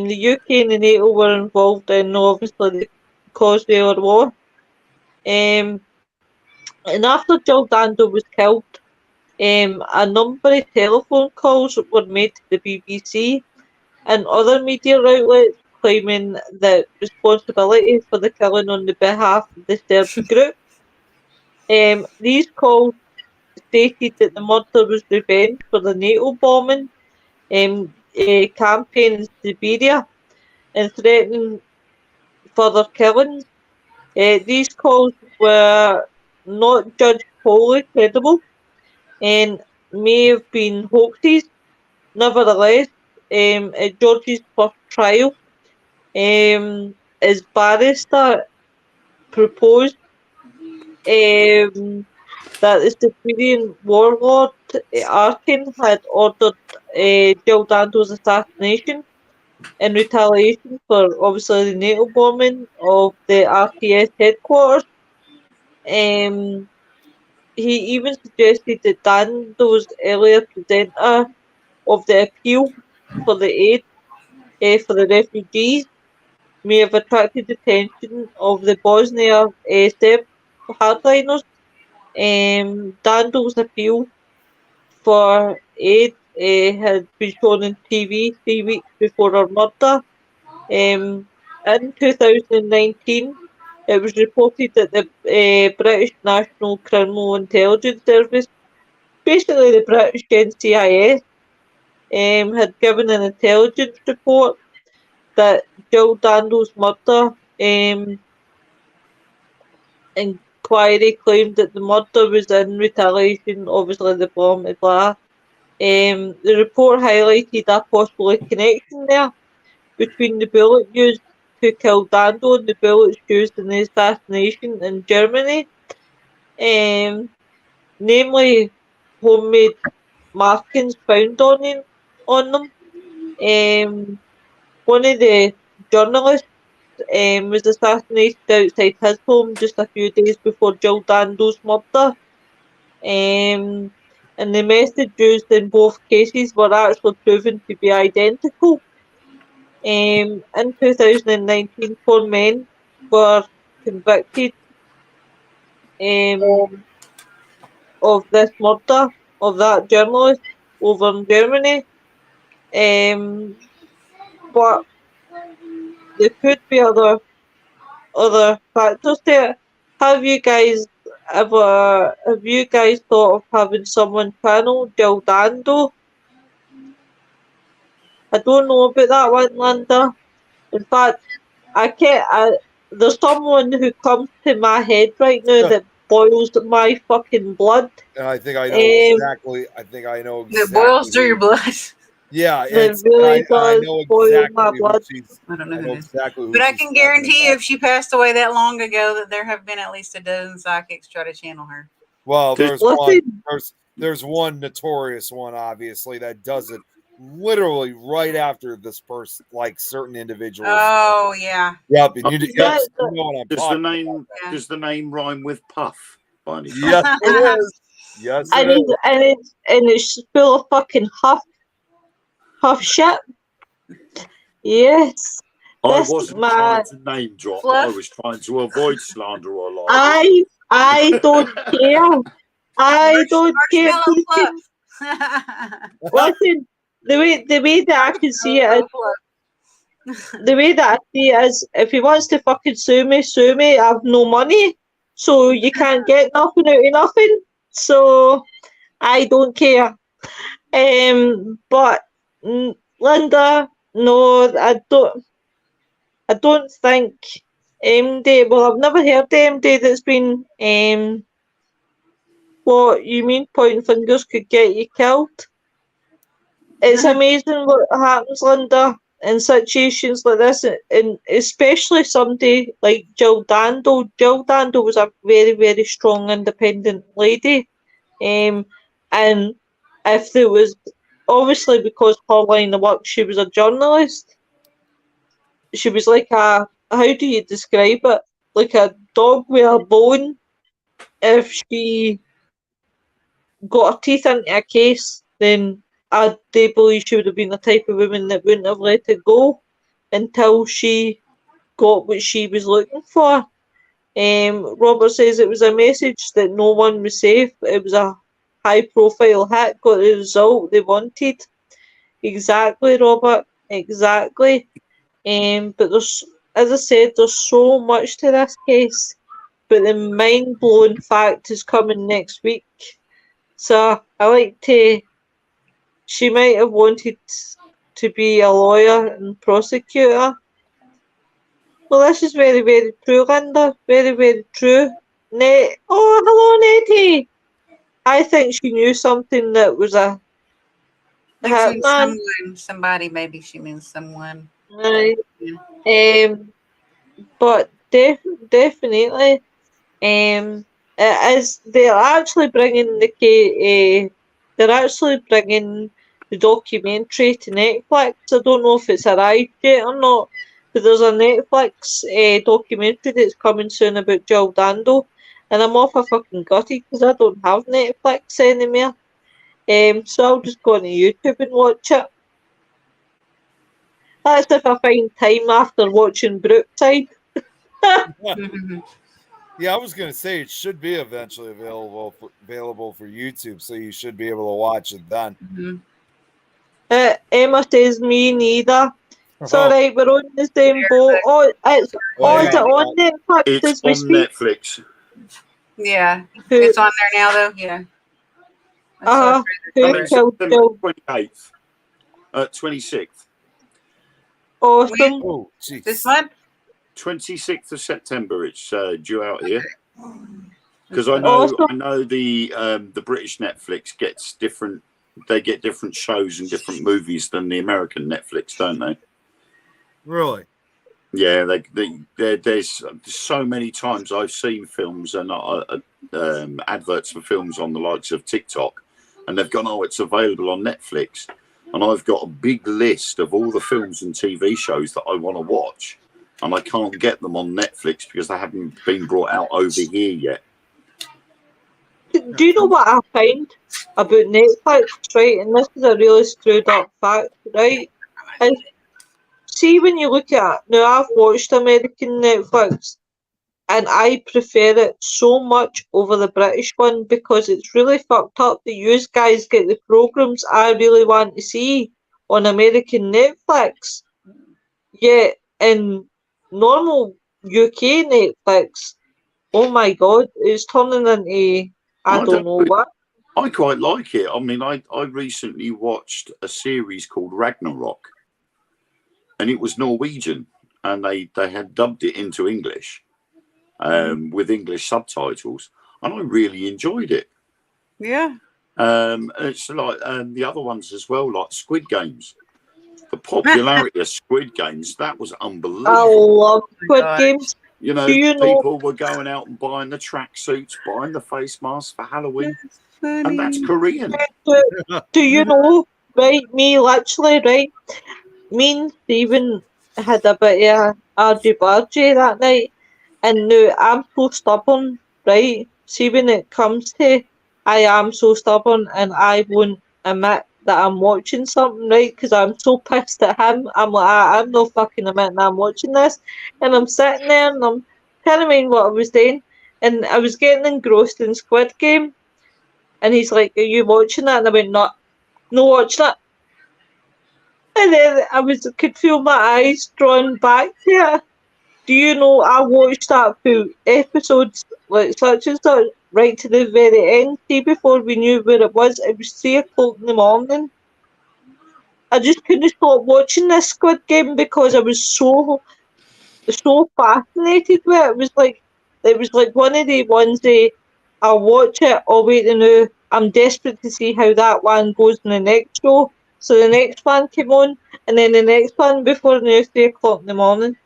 the UK and the NATO were involved in obviously the Causeway War. And after Jill Dando was killed, a number of telephone calls were made to the BBC and other media outlets claiming the responsibility for the killing on the behalf of the Serb group. These calls stated that the murder was revenge for the NATO bombing campaign in Siberia and threatening further killings. These calls were not judged wholly credible and may have been hoaxes. nevertheless, at George's first trial, his barrister proposed that the Siberian warlord Arkin had ordered Jill Dando's assassination in retaliation for obviously the NATO bombing of the RTS headquarters. He even suggested that Dando's earlier presenter of the appeal for the aid for the refugees may have attracted the attention of the Bosnia Serb hardliners. Dando's appeal for aid had been shown on TV 3 weeks before her murder. In 2019, it was reported that the British National Criminal Intelligence Service, basically the British NCIS, had given an intelligence report that Jill Dando's murder inquiry claimed that the murder was in retaliation, obviously the bomb at Blah. The report highlighted a possible connection there between the bullet used to kill Dando and the bullets used in the assassination in Germany. Namely homemade markings found on them. One of the journalists was assassinated outside his home just a few days before Jill Dando's murder. And the method used in both cases were actually proven to be identical. In 2019, 4 men were convicted of this murder of that journalist over in Germany. But there could be other factors there. Have you guys thought of having someone channel Jill Dando? I don't know about that one, Linda. In fact, there's someone who comes to my head right now that boils my fucking blood. And I think I know exactly. It boils through your blood. Yeah, it really does boil my blood. I don't know who it is. But I can guarantee you, if she passed away that long ago, that there have been at least a dozen psychics try to channel her. Well, there's one notorious one, obviously, that does it literally right after this person, like certain individuals. Oh yeah. Yep. And you know what I'm talking about. Does the name rhyme with Puff? By any chance? Yes, it is. Yes, it is. And it's full of fucking huff shit. Yes. I wasn't trying to name drop. I was trying to avoid slander or lie. I don't care. I don't care. Listen, the way that I can see it is, the way that I see it is, if he wants to fucking sue me. I have no money, so you can't get nothing out of nothing. So I don't care. But Linda, no, I don't think MD. Well, I've never heard MD that's been what you mean pointing fingers could get you killed. It's amazing what happens, Linda, in situations like this, and especially somebody like Jill Dando. Jill Dando was a very, very strong, independent lady, and if there was, obviously because her line of work, she was a journalist. She was like how do you describe it? Like a dog with a bone. If she got her teeth into a case, then I do believe she would have been the type of woman that wouldn't have let it go until she got what she was looking for. Robert says it was a message that no one was safe. It was a high-profile hit, got the result they wanted. Exactly, Robert. Exactly. But there's, as I said, there's so much to this case. But the mind-blowing fact is coming next week. So she might have wanted to be a lawyer and prosecutor. Well, this is very, very true, Linda. Very, very true. Hello, Nettie. I think she knew something that was She means someone, somebody. Maybe she means someone. Right. But definitely, it is. They're actually bringing they're actually bringing the documentary to Netflix. I don't know if it's arrived yet or not, but there's a Netflix documentary that's coming soon about Jill Dando, and I'm off a fucking gutty because I don't have Netflix anymore. So I'll just go on YouTube and watch it. That's if I find time after watching Brookside. Yeah, I was gonna say it should be eventually available for YouTube, so you should be able to watch it then. Emma says me neither. It's alright, we're on the same boat. Is it on Netflix? It's on Netflix. Yeah, it's on there now though. Yeah. September 28th, 26th. Awesome. Oh, this month? 26th of September. It's due out here. Because I know the British Netflix gets different. They get different shows and different movies than the American Netflix, don't they? Really? Yeah, there's so many times I've seen films and adverts for films on the likes of TikTok, and they've gone, "Oh, it's available on Netflix," and I've got a big list of all the films and TV shows that I want to watch, and I can't get them on Netflix because they haven't been brought out over here yet. Do you know what I find about Netflix, right? And this is a really screwed up fact, right? And see, when you look at it, now I've watched American Netflix and I prefer it so much over the British one because it's really fucked up that you guys get the programs I really want to see on American Netflix. Yet in normal UK Netflix, oh my god, it's turning into I don't know what. I quite like it. I mean, I recently watched a series called Ragnarok, and it was Norwegian, and they had dubbed it into English with English subtitles, and I really enjoyed it. Yeah. It's like the other ones as well, like Squid Games. The popularity of Squid Games, that was unbelievable. I love Squid Games. You know, people were going out and buying the tracksuits, buying the face masks for Halloween, and that's Korean. Do you know, right, me literally, right, me and Stephen had a bit of argy-bargy that night, and now I'm so stubborn, right, see when it comes to, I am so stubborn and I won't admit that I'm watching something, right, because I'm so pissed at him. I'm like, I'm no fucking admitting I'm watching this, and I'm sitting there and I'm trying to mind what I was doing, and I was getting engrossed in Squid Game, and he's like, "Are you watching that?" And I went, "No watching it." And then could feel my eyes drawn back to it. Do you know I watched that full episodes, like such and such, right to the very end, see, before we knew where it was. It was 3 o'clock in the morning. I just couldn't stop watching this Squid Game because I was so fascinated with it. It was like one of the ones that I'll watch it, I'll wait to know, I'm desperate to see how that one goes in the next show. So the next one came on, and then the next one before the 3 o'clock in the morning.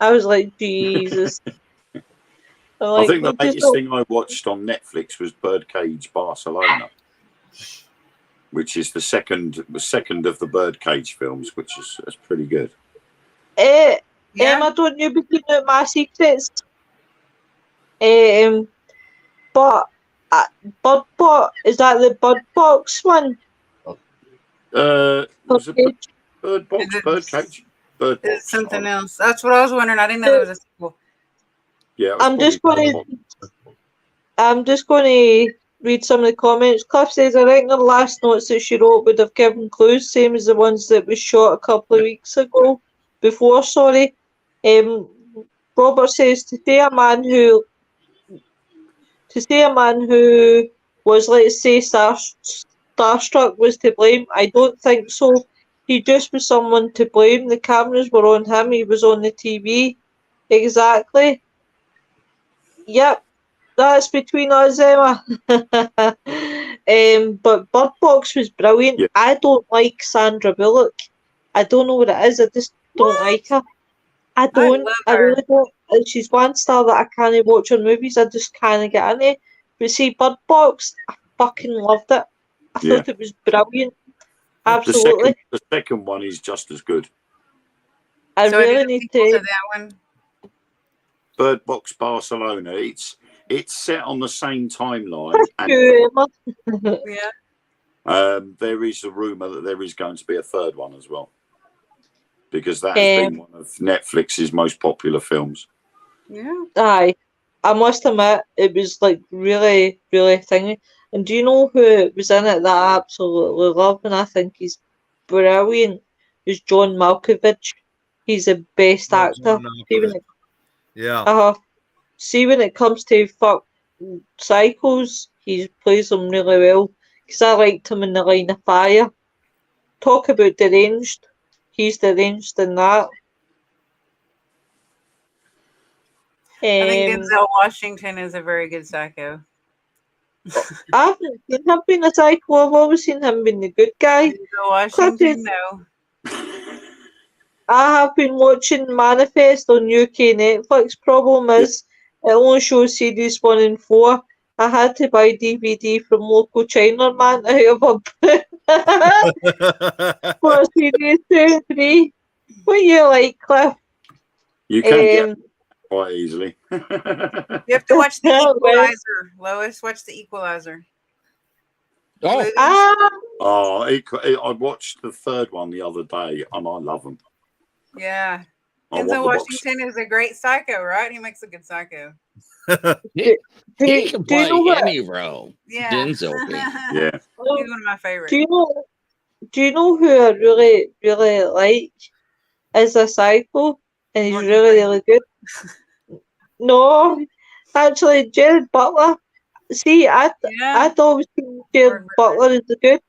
I was like, Jesus. I think the latest thing I watched on Netflix was Birdcage Barcelona, which is the second of the Birdcage films, which is pretty good. Emma, don't you be giving out my secrets. But Bird Box, is that the Bird Box one? Birdcage. It's something else. That's what I was wondering. I didn't know there was a sequel. Yeah, I'm just going to read some of the comments. Cliff says, I reckon the last notes that she wrote would have given clues, same as the ones that was shot a couple of weeks ago. Sorry. Robert says, to say a man who was, let's say, starstruck was to blame, I don't think so. He just was someone to blame. The cameras were on him. He was on the TV. Exactly. Yep. That's between us, Emma. But Bird Box was brilliant. Yeah. I don't like Sandra Bullock. I don't know what it is. I just don't like her. I don't. love I her. really don't. She's one star that I can't watch her movies. I just can't get into. But see, Bird Box, I fucking loved it. I Yeah. thought it was brilliant. Absolutely. The second one is just as good. I So really I need to to. that one. Bird Box Barcelona. It's set on the same timeline. And, Yeah. there is a rumor that there is going to be a third one as well, because that has been one of Netflix's most popular films. Yeah. Aye. I must admit, it was like really, really thingy. And do you know who was in it that I absolutely love and I think he's brilliant? Is John Malkovich. He's the best actor. Yeah. See when it comes to fuck cycles, he plays them really well. Because I liked him in The Line of Fire. Talk about deranged. He's deranged in that. I think Denzel Washington is a very good psycho. I haven't seen him being a psycho. I've always seen him being the good guy. Denzel Washington, no. I have been watching Manifest on UK Netflix. Problem is, it only shows series 1 and 4. I had to buy DVD from local China man out of a for series 2 and 3. What you like, Cliff? You can get quite easily. You have to watch The Equalizer, Lois. Watch The Equalizer. I watched the third one the other day, and I love them. Yeah. Denzel Washington is a great psycho, right? He makes a good psycho. He can play any role. Yeah. Denzel. Yeah. He's one of my favorites. Do you know who I really, really like as a psycho? And he's really, really good. No, actually, Jared Butler. See, I'd always think Jared Butler is good.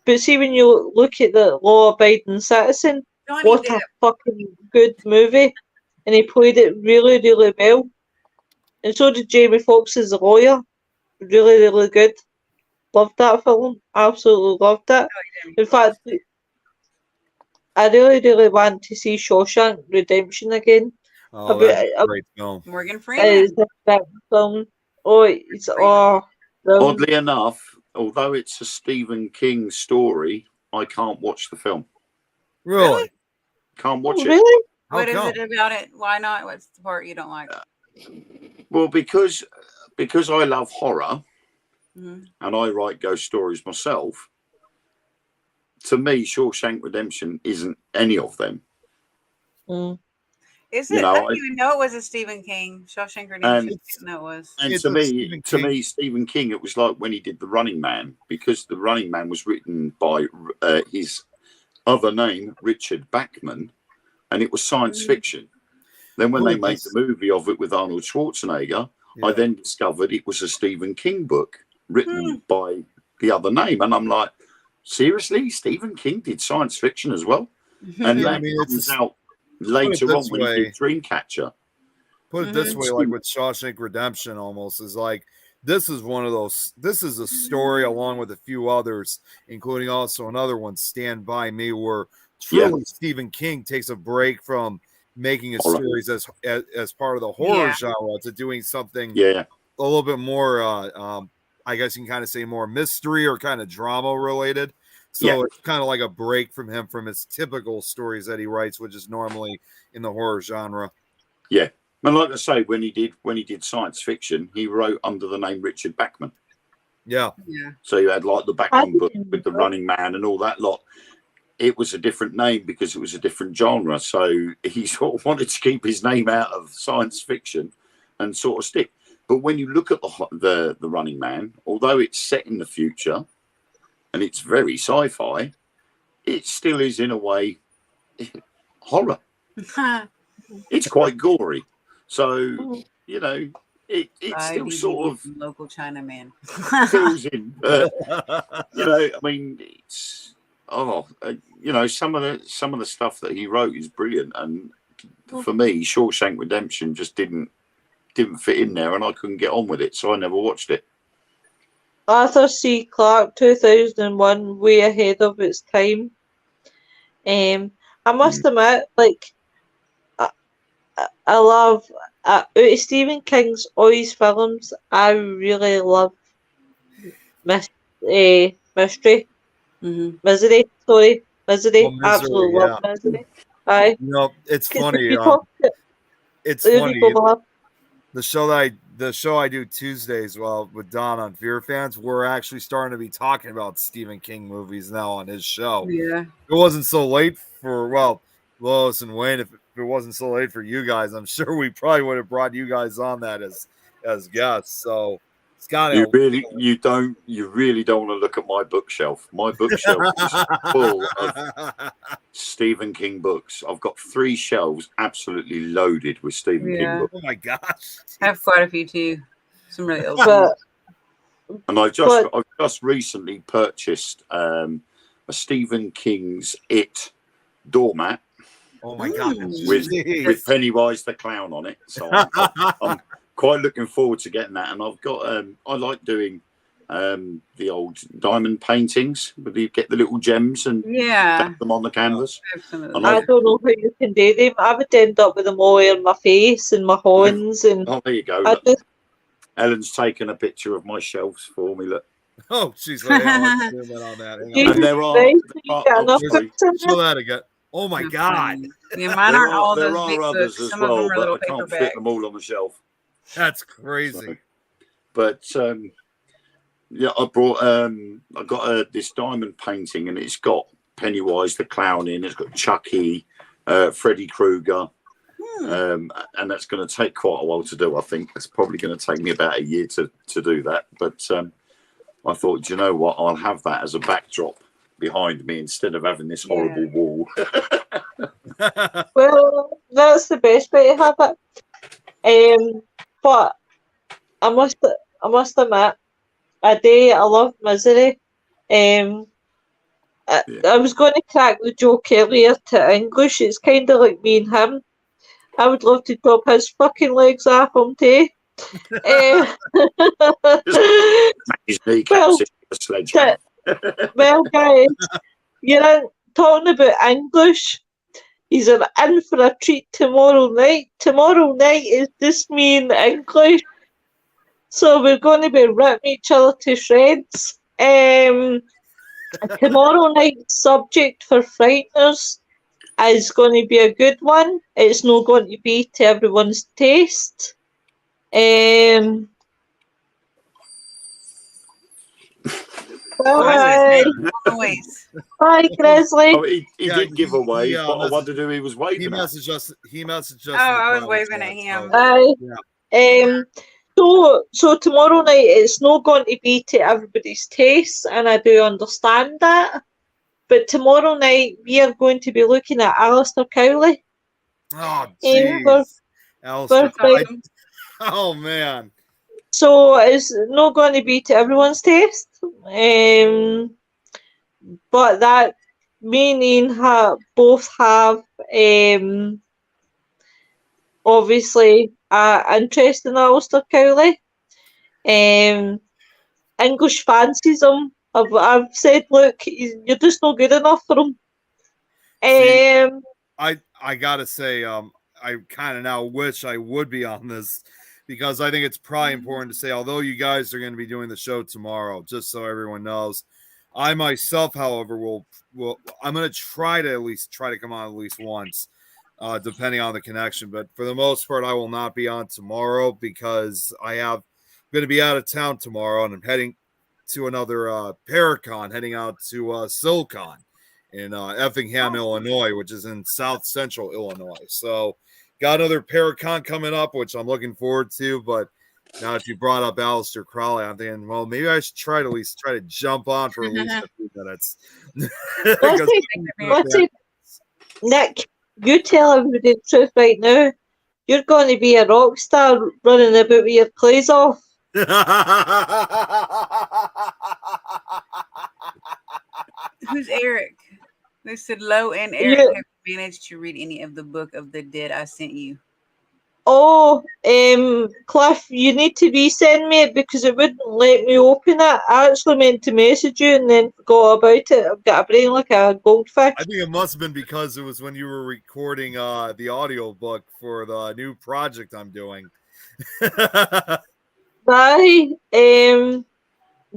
But see, when you look at the law-abiding citizen, what a fucking good movie. And he played it really, really well. And so did Jamie Foxx as a lawyer. Really, really good. Loved that film. Absolutely loved it. In fact, I really, really want to see Shawshank Redemption again. Oh, that's a great film. Morgan Freeman. It's a film. Oddly enough, although it's a Stephen King story, I can't watch the film. Really? Can't watch it. Really? What is it about it? Why not? What's the part you don't like? Well, because I love horror, and I write ghost stories myself. To me, Shawshank Redemption isn't any of them. Is it? I didn't even know it was a Stephen King. Shawshank Redemption. No, it was. And to me, Stephen King, it was like when he did The Running Man, because The Running Man was written by his other name, Richard Bachman, and it was science fiction. Then when they made the movie of it with Arnold Schwarzenegger, I then discovered it was a Stephen King book written by the other name. And I'm like, seriously? Stephen King did science fiction as well? And that comes out later on when he did Dreamcatcher. Put it this way, like with Shawshank Redemption almost, is like, this is one of those, this is a story along with a few others, including also another one, Stand By Me, where truly Stephen King takes a break from making his stories as part of the horror genre to doing something a little bit more, I guess you can kind of say more mystery or kind of drama related. So it's kind of like a break from him from his typical stories that he writes, which is normally in the horror genre. Yeah. And like I say, when he did science fiction, he wrote under the name Richard Bachman. Yeah. So you had like the Bachman book with the Running Man and all that lot. It was a different name because it was a different genre. So he sort of wanted to keep his name out of science fiction and sort of stick. But when you look at the Running Man, although it's set in the future and it's very sci-fi, it still is in a way horror. It's quite gory. So, you know, it still sort of local Chinaman fills in. You know, I mean, it's you know, some of the stuff that he wrote is brilliant, and for me, Shawshank Redemption just didn't fit in there, and I couldn't get on with it, so I never watched it. Arthur C. Clarke, 2001, way ahead of its time. I must admit, like, I love out of Stephen King's all his films. I really love Mystery. Misery. Absolutely Misery, absolutely love Misery. Aye, You know, it's funny. It's there you funny. go, Bob. The show I do Tuesdays, with Don on Fear Fans, we're actually starting to be talking about Stephen King movies now on his show. Yeah. It wasn't so late for Lois and Wayne. If it wasn't so late for you guys, I'm sure we probably would have brought you guys on that as guests. So it's got You really don't want to look at my bookshelf. My bookshelf is full of Stephen King books. I've got 3 shelves absolutely loaded with Stephen King books. Oh my gosh! I have quite a few too. Some really old ones. And I've just recently purchased a Stephen King's It doormat. Oh my god! With Pennywise the Clown on it. So I'm quite looking forward to getting that. And I've got I like doing the old diamond paintings where you get the little gems and tap them on the canvas. Absolutely. I don't know how you can do them. I would end up with them all in my face and my horns. And there you go. Ellen's taken a picture of my shelves for me. Look. Oh, she's like, let's zoom in on that. And there are show that again. Oh my god! Yeah, mine aren't all there those big are others books. as Some well, of them are but little I can't paperbacks. fit them all on the shelf. That's crazy. But yeah, I got this diamond painting, and it's got Pennywise the Clown in. It's got Chucky, Freddy Krueger, and that's going to take quite a while to do. I think it's probably going to take me about a year to do that. But I thought, you know what? I'll have that as a backdrop behind me instead of having this horrible wall. Well, that's the best way to have it. But I must admit, I love Misery. I was going to crack the joke earlier to English. It's kind of like me and him. I would love to chop his fucking legs off him too. Well, guys, you're talking about English. He's in for a treat tomorrow night. Tomorrow night is just me in English. So we're going to be ripping each other to shreds. Tomorrow night's subject for Frighteners is going to be a good one. It's not going to be to everyone's taste. Bye. Bye, Grizzly. Oh, he did give away, but I wondered who he was waving He at. messaged us. Oh, I was waving at him. Bye. So tomorrow night it's not going to be to everybody's taste, and I do understand that. But tomorrow night we are going to be looking at Alistair Cowley. Oh, jeez. Oh, man. So it's not going to be to everyone's taste. But that meaning both have obviously interest in Alistair Cowley. English fancies him. I've said, look, you're just not good enough for him. I gotta say, I kind of now wish I would be on this, because I think it's probably important to say, although you guys are going to be doing the show tomorrow, just so everyone knows, I myself, however, will I'm going to try to come on at least once, depending on the connection. But for the most part, I will not be on tomorrow because I'm going to be out of town tomorrow, and I'm heading to another Paracon, heading out to Silicon in Effingham, Illinois, which is in South Central Illinois. So got another Paracon coming up, which I'm looking forward to. But now that you brought up Aleister Crowley, I'm thinking, well, maybe I should try to jump on for at least a few minutes. Let's see. Nick, you tell everybody the truth right now. You're going to be a rock star running about with your clothes off. Who's Eric? They said Lo and Eric have managed to read any of the Book of the Dead I sent you. Oh, Cliff, you need to resend me it because it wouldn't let me open it. I actually meant to message you and then forgot about it. I've got a brain like a goldfish. I think it must have been because it was when you were recording the audio book for the new project I'm doing. Aye,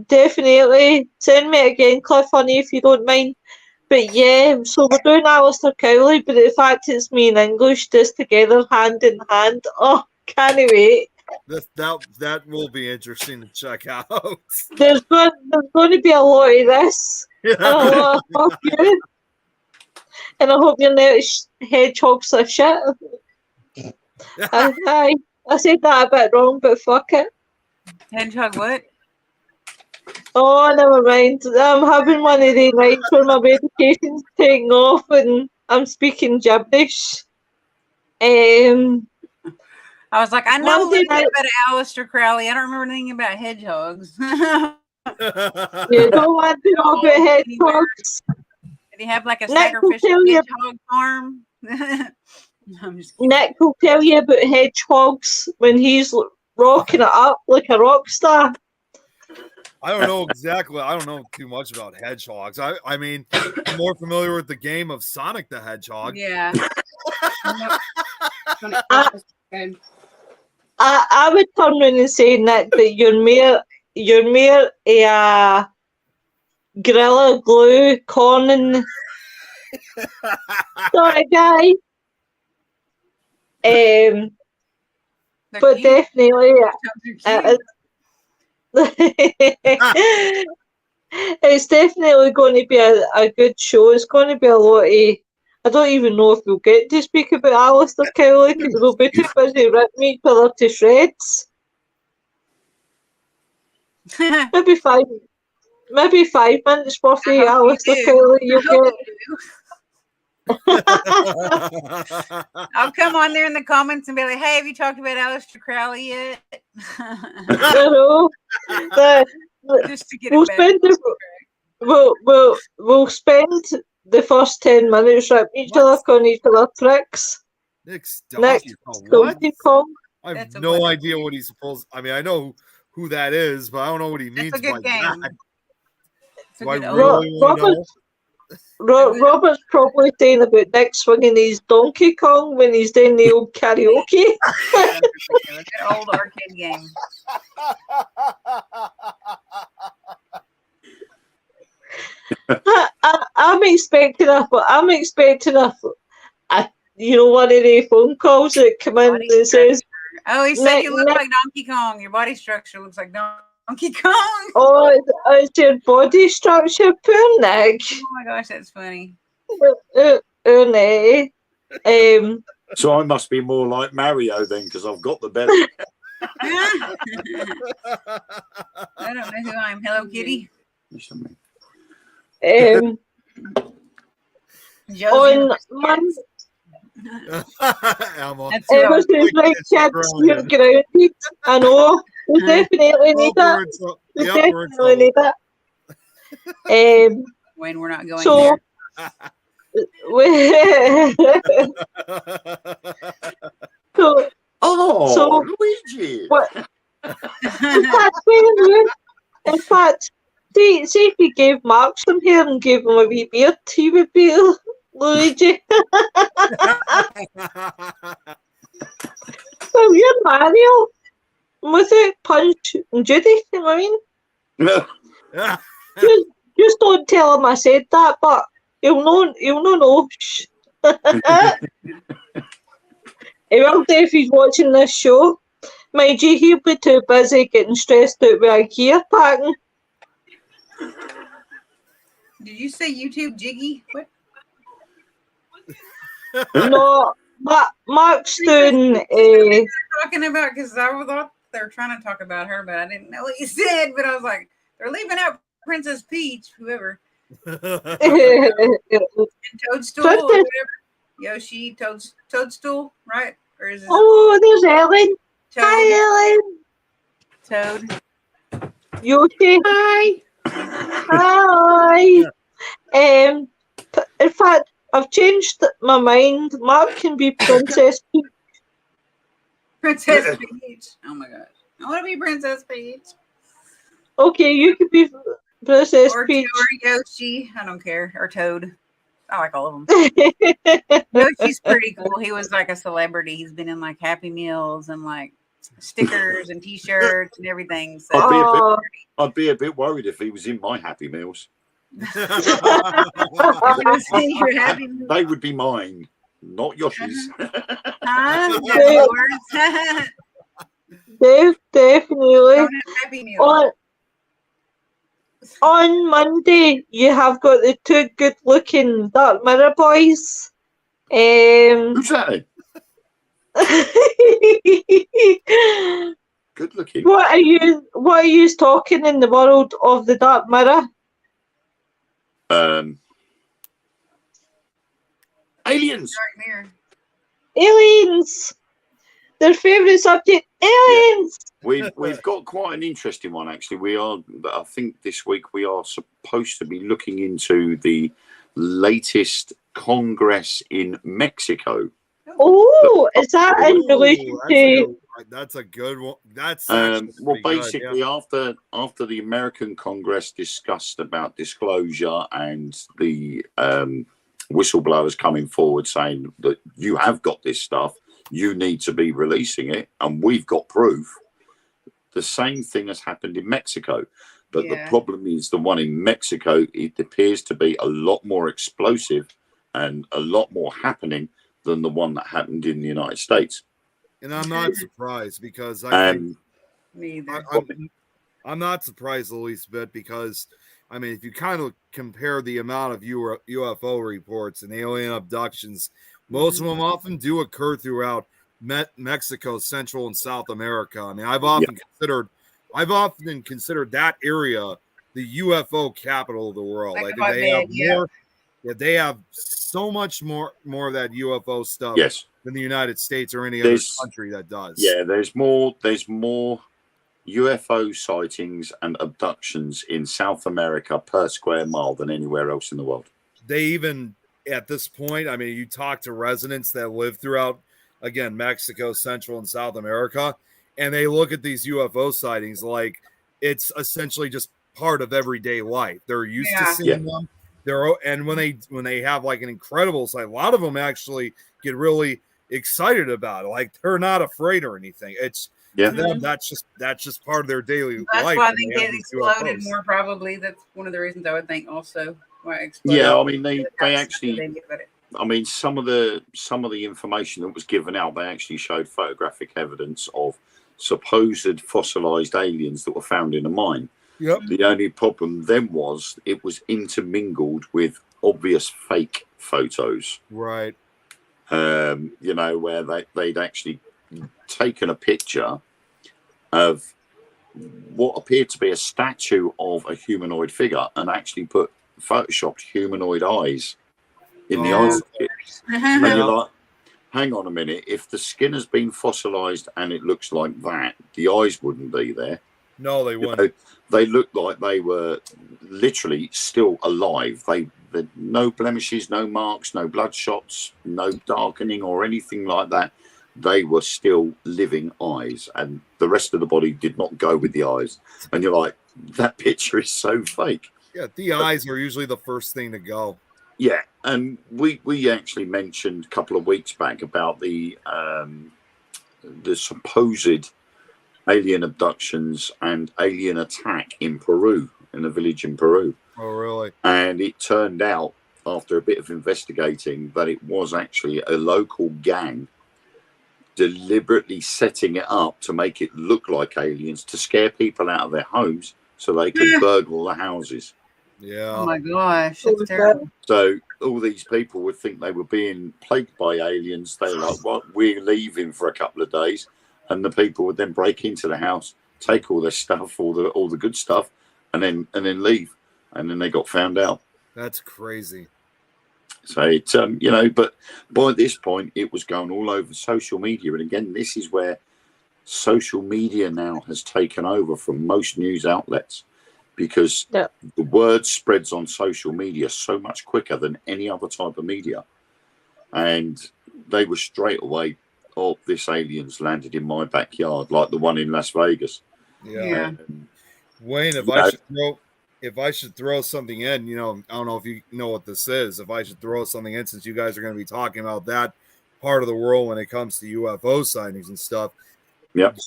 definitely. Send me it again, Cliff, honey, if you don't mind. But yeah, so we're doing Alistair Cowley, but the fact it's me in English, just together, hand in hand. Oh, can't wait. That will be interesting to check out. There's going to be a lot of this, and a lot of you. And I hope your hedgehogs are shit. I said that a bit wrong, but fuck it. Hedgehog what? Oh, never mind. I'm having one of the nights where my medication's taking off and I'm speaking gibberish. I was like, I know a Monday little bit night- about Aleister Crowley. I don't remember anything about hedgehogs. You don't want to know about hedgehogs. Did he have like a Nick will sacrificial tell you- hedgehog farm? I'm just kidding. Nick will tell you about hedgehogs when he's rocking it up like a rock star. I don't know exactly. I don't know too much about hedgehogs. I mean, I'm more familiar with the game of Sonic the Hedgehog. Yeah. I would turn around and say, Nick, that you're mere a Gorilla Glue corn sort of guy. They're But cute. definitely, Hedgehogs are cute. it's definitely going to be a good show. It's going to be a lot of. I don't even know if we'll get to speak about Alistair Cowley because we'll be too busy ripping each other to shreds. Maybe 5 minutes worth of I hope you Alistair do. Cowley I you'll hope get. you do. I'll come on there in the comments and be like, hey, have you talked about Aleister Crowley yet? You know, Just to get we'll it back. spend we'll spend the first 10 minutes ripping each other on each other tricks. Nick Next, Stocky. What? Donkey Kong. I have That's a no wonderful idea what he's supposed. I mean, I know who that is, but I don't know what he means That's a by good game. that. It's a Do I good really want to know? Robert's probably saying about Nick swinging his Donkey Kong when he's doing the old karaoke. That old arcade game. I'm expecting one of the phone calls that come in Body that says, Oh, he said you look Nick- like Donkey Kong. Your body structure looks like Donkey Kong. "Oh, it's your body structure, poor Nick." Oh my gosh, that's funny. No. So I must be more like Mario then, because I've got the belly. I don't know who I am. Hello, Kitty. On Monday, Elmo. That's who I was. everything's right, kids. You're grounded. I know. We definitely need that. We definitely need that. When we're not going So, there. so, Oh, So- Luigi! what? In fact, see if you gave Mark some hair and gave him a wee beard, he would be Luigi. Well, you're Mario. Was it Punch and Judy? You know what I mean? Just don't tell him I said that, but he'll know. Shh. He will do if he's watching this show. Mind you, he'll be too busy getting stressed out with IKEA packing. Did you say YouTube Jiggy? What? No, Mark's doing Talking about, because I thought they were trying to talk about her, but I didn't know what you said. But I was like, they're leaving out Princess Peach, whoever, and Toadstool or Princess- whatever. Yoshi, Toadstool, right? Or is it Oh, there's Ellen. Toad? Hi, Ellen. Toad. Yoshi. Hi. Hi. In fact, I've changed my mind. Mark can be Princess Peach. Princess Peach. Oh my gosh. I want to be Princess Peach. Okay, you could be Princess Or Peach. Or Yoshi. I don't care. Or Toad. I like all of them. Yoshi's pretty cool. He was like a celebrity. He's been in like Happy Meals and like stickers and T-shirts and everything. So I'd be a bit worried if he was in my Happy Meals. They would be mine, not Yoshi's. Definitely. On Monday, you have got the two good-looking Dark Mirror boys. Who's that? Good looking. What are you talking in the world of the Dark Mirror? Aliens. Dark Mirror. Aliens. Their favourite subject, aliens. Yeah. We've got quite an interesting one actually. I think this week we are supposed to be looking into the latest Congress in Mexico. Oh, is that in relation to? That's a good one. That's well, basically, good, yeah. after the American Congress discussed about disclosure and the whistleblowers coming forward saying that you have got this stuff, you need to be releasing it, and we've got proof. The same thing has happened in Mexico, but the problem is the one in Mexico, it appears to be a lot more explosive and a lot more happening than the one that happened in the United States. And I'm not surprised because I'm not surprised the least bit because, I mean, if you kind of compare the amount of UFO reports and alien abductions, most of them often do occur throughout Mexico, Central and South America. I mean, I've often considered that area the UFO capital of the world. Like they have so much more of that UFO stuff than the United States or any other country that does. Yeah, there's more UFO sightings and abductions in South America per square mile than anywhere else in the world. They even, at this point, I mean, you talk to residents that live throughout, again, Mexico, Central and South America, and they look at these UFO sightings like it's essentially just part of everyday life. They're used to seeing them. And when they have like an incredible sight, a lot of them actually get really excited about it. Like they're not afraid or anything. It's to them, that's just part of their daily life. That's why they get exploded more. Probably that's one of the reasons I would think also why it exploded. Yeah, I mean they actually. I mean some of the information that was given out, they actually showed photographic evidence of supposed fossilized aliens that were found in a mine. Yep. The only problem then was it was intermingled with obvious fake photos. Right. You know, where they'd actually taken a picture of what appeared to be a statue of a humanoid figure and actually put photoshopped humanoid eyes in the eyes. And you're like, hang on a minute, if the skin has been fossilized and it looks like that, the eyes wouldn't be there. No, they wouldn't. You know, they looked like they were literally still alive. They no blemishes, no marks, no bloodshots, no darkening or anything like that. They were still living eyes, and the rest of the body did not go with the eyes. And you're like, that picture is so fake. Yeah, the eyes are usually the first thing to go. Yeah, and we actually mentioned a couple of weeks back about the supposed alien abductions and alien attack in Peru, in a village in Peru. Oh, really? And it turned out, after a bit of investigating, that it was actually a local gang deliberately setting it up to make it look like aliens, to scare people out of their homes so they could burgle the houses. Yeah. Oh my gosh, that's terrible. So all these people would think they were being plagued by aliens. They were like, "What? We're leaving for a couple of days," and the people would then break into the house, take all their stuff, all the good stuff, and then leave. And then they got found out. That's crazy. So it's you know, but by this point it was going all over social media, and again, this is where social media now has taken over from most news outlets, because the word spreads on social media so much quicker than any other type of media. And they were straight away oh, this alien's landed in my backyard, like the one in Las Vegas. Yeah. Wayne, if I should throw something in, I don't know if you know what this is. If I should throw something in, since you guys are going to be talking about that part of the world when it comes to UFO sightings and stuff. Yeah. Did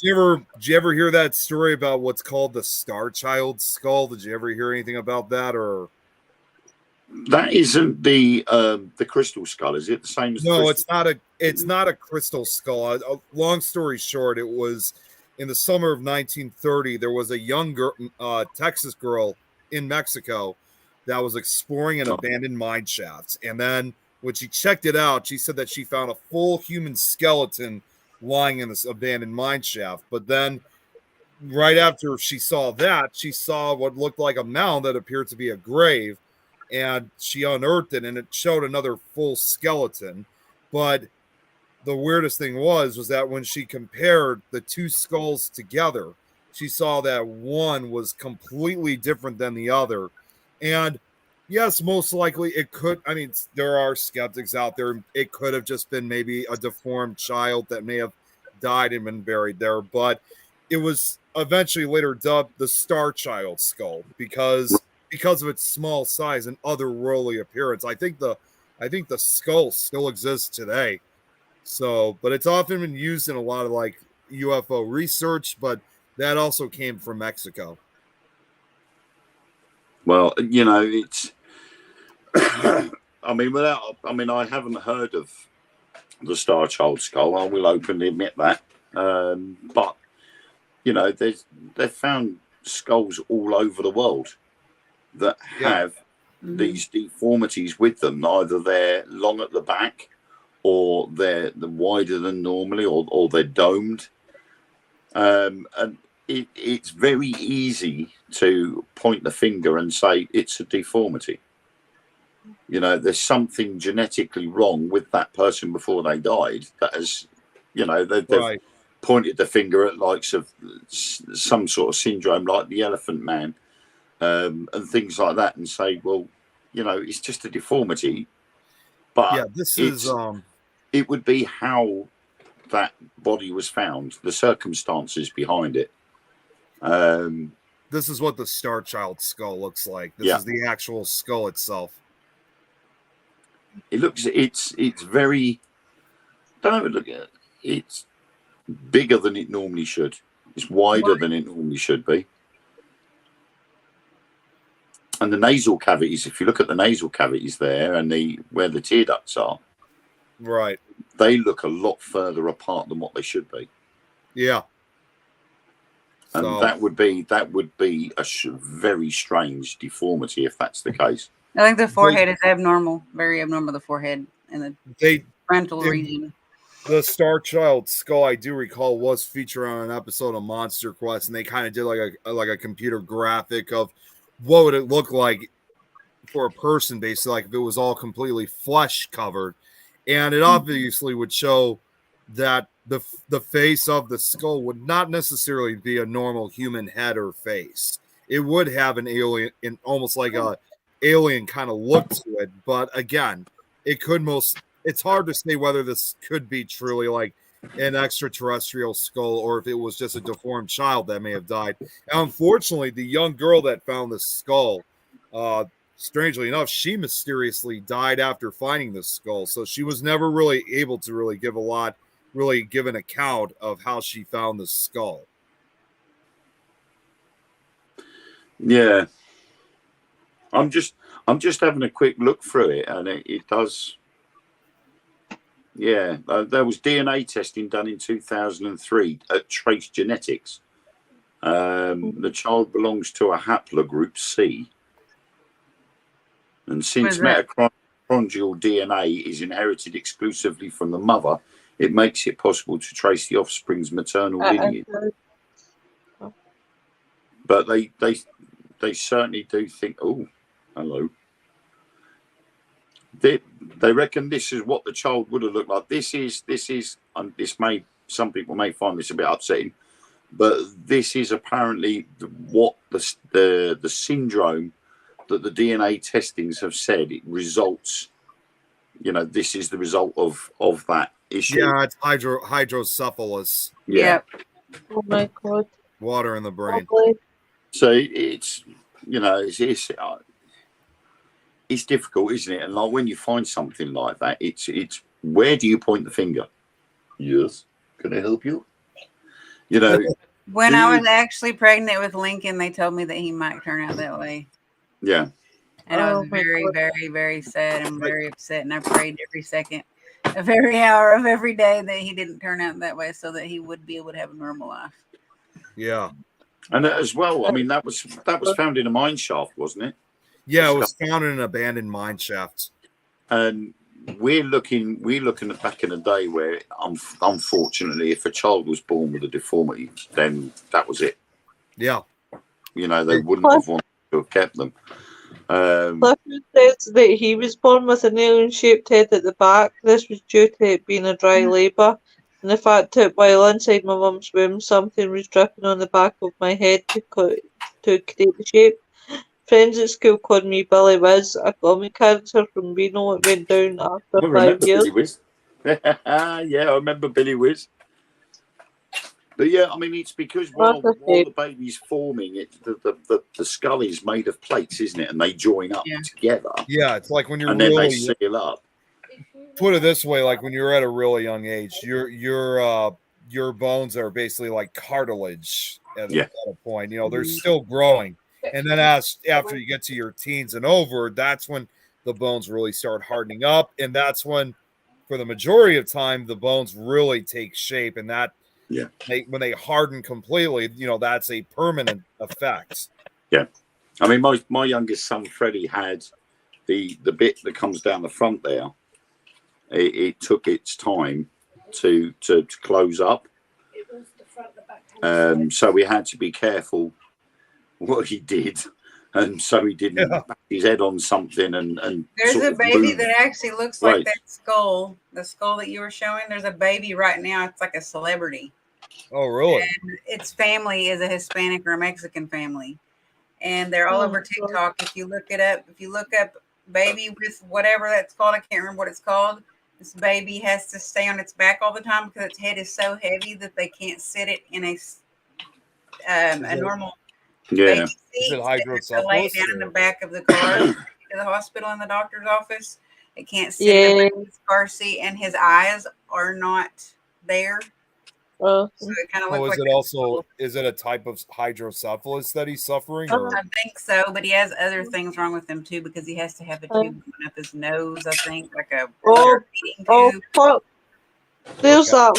you ever hear that story about what's called the Star Child skull? Did you ever hear anything about that? Or that isn't the crystal skull, is it? The same as no? It's not a crystal skull. Long story short, it was in the summer of 1930. There was a young Texas girl in Mexico that was exploring an abandoned mine shaft, and then when she checked it out, she said that she found a full human skeleton lying in this abandoned mine shaft. But then right after she saw that, she saw what looked like a mound that appeared to be a grave, and she unearthed it, and it showed another full skeleton. But the weirdest thing was that when she compared the two skulls together, she saw that one was completely different than the other. And yes, most likely it could. I mean, there are skeptics out there. It could have just been maybe a deformed child that may have died and been buried there. But it was eventually later dubbed the Star Child skull because of its small size and otherworldly appearance. I think the skull still exists today. So, but it's often been used in a lot of like UFO research, but that also came from Mexico. Well, it's. I haven't heard of the Star Child skull. I will openly admit that. But they've found skulls all over the world that have these deformities with them. Either they're long at the back, or they're wider than normally, or they're domed. And it's very easy to point the finger and say it's a deformity. There's something genetically wrong with that person before they died. That has, they've pointed the finger at likes of some sort of syndrome like the Elephant Man, and things like that, and say, well, it's just a deformity. But it would be how that body was found, the circumstances behind it. This is what the Star Child skull looks like. This is the actual skull itself. It's very, don't look at it. It's bigger than it normally should. It's wider than it normally should be. And the nasal cavities, if you look at the nasal cavities there and where the tear ducts are, right, they look a lot further apart than what they should be. Yeah. And that would be a very strange deformity if that's the case. I think the forehead is abnormal, very abnormal. The forehead and the frontal region. The Star Child skull, I do recall, was featured on an episode of Monster Quest, and they kind of did like a computer graphic of what would it look like for a person, basically, like if it was all completely flesh covered, and it obviously would show that the face of the skull would not necessarily be a normal human head or face. It would have an alien, almost like a alien kind of look to it. But again, it's hard to say whether this could be truly like an extraterrestrial skull or if it was just a deformed child that may have died. And unfortunately, the young girl that found the skull, strangely enough, she mysteriously died after finding the skull. So she was never really able to really give an account of how she found the skull. Yeah. I'm just having a quick look through it, and it does. Yeah, there was DNA testing done in 2003 at Trace Genetics. The child belongs to a haplogroup C, and since mitochondrial DNA is inherited exclusively from the mother, it makes it possible to trace the offspring's maternal lineage. But they certainly do think. Oh, hello. They reckon this is what the child would have looked like. This is some people may find this a bit upsetting, but this is apparently what the syndrome that the DNA testings have said it results. This is the result of that issue. Yeah, it's hydrocephalus. Yeah. Oh my god. Water in the brain. Lovely. So it's it's difficult, isn't it? And like when you find something like that, it's where do you point the finger? Yes. Can I help you? You know. When I was actually pregnant with Lincoln, they told me that he might turn out that way. Yeah. And I was very, very, very sad and very upset. And I prayed every second of every hour of every day that he didn't turn out that way so that he would be able to have a normal life. Yeah. And as well, I mean, that was found in a mine shaft, wasn't it? Yeah, it was found in an abandoned mine shaft. And we're looking at back in a day where, unfortunately, if a child was born with a deformity, then that was it. Yeah. You know, they wouldn't have wanted to have kept them. Clifford says that he was born with an alien-shaped head at the back. This was due to it being a dry labour, and the fact that while inside my mum's womb, something was dripping on the back of my head to create the shape. Friends at school called me Billy Whiz, a comic character from Reno. It went down after 5 years. Billy Whiz. Yeah, I remember Billy Whiz. But yeah, I mean, it's because while the baby's forming, the skull is made of plates, isn't it? And they join up together. Yeah, it's like when you're and then really, they seal up. Put it this way, like when you're at a really young age, your bones are basically like cartilage at a point. You know, they're still growing. And then after you get to your teens and over, that's when the bones really start hardening up. And that's when, for the majority of time, the bones really take shape. And that, when they harden completely, you know, that's a permanent effect. Yeah. I mean, my youngest son, Freddie, had the bit that comes down the front there. It took its time to close up. So we had to be careful what he did, and so he didn't back his head on something and there's a baby move. that actually looks like that skull, the skull that you were showing. There's a baby right now. It's like a celebrity. Oh, really? And its family is a Hispanic or a Mexican family, and they're all over TikTok. If you look it up, if you look up baby with whatever that's called, I can't remember what it's called. This baby has to stay on its back all the time because its head is so heavy that they can't sit it in a normal baby seat. They have to lay down in the back of the car to the hospital in the doctor's office. They can't sit in the baby's car seat, and his eyes are not there. So it kind of looks like is it a type of hydrocephalus that he's suffering? Or? I think so, but he has other things wrong with him too because he has to have a tube going up his nose, I think, like a feeding tube. There's that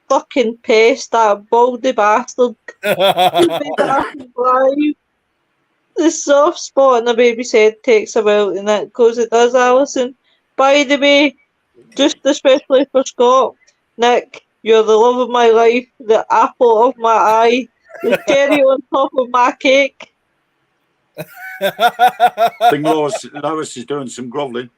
fucking pest, that baldy bastard. The soft spot in a baby's head takes a while, and that goes it does, Alison. By the way, just especially for Scott, Nick, you're the love of my life, the apple of my eye, the cherry on top of my cake. I think Lois is doing some groveling.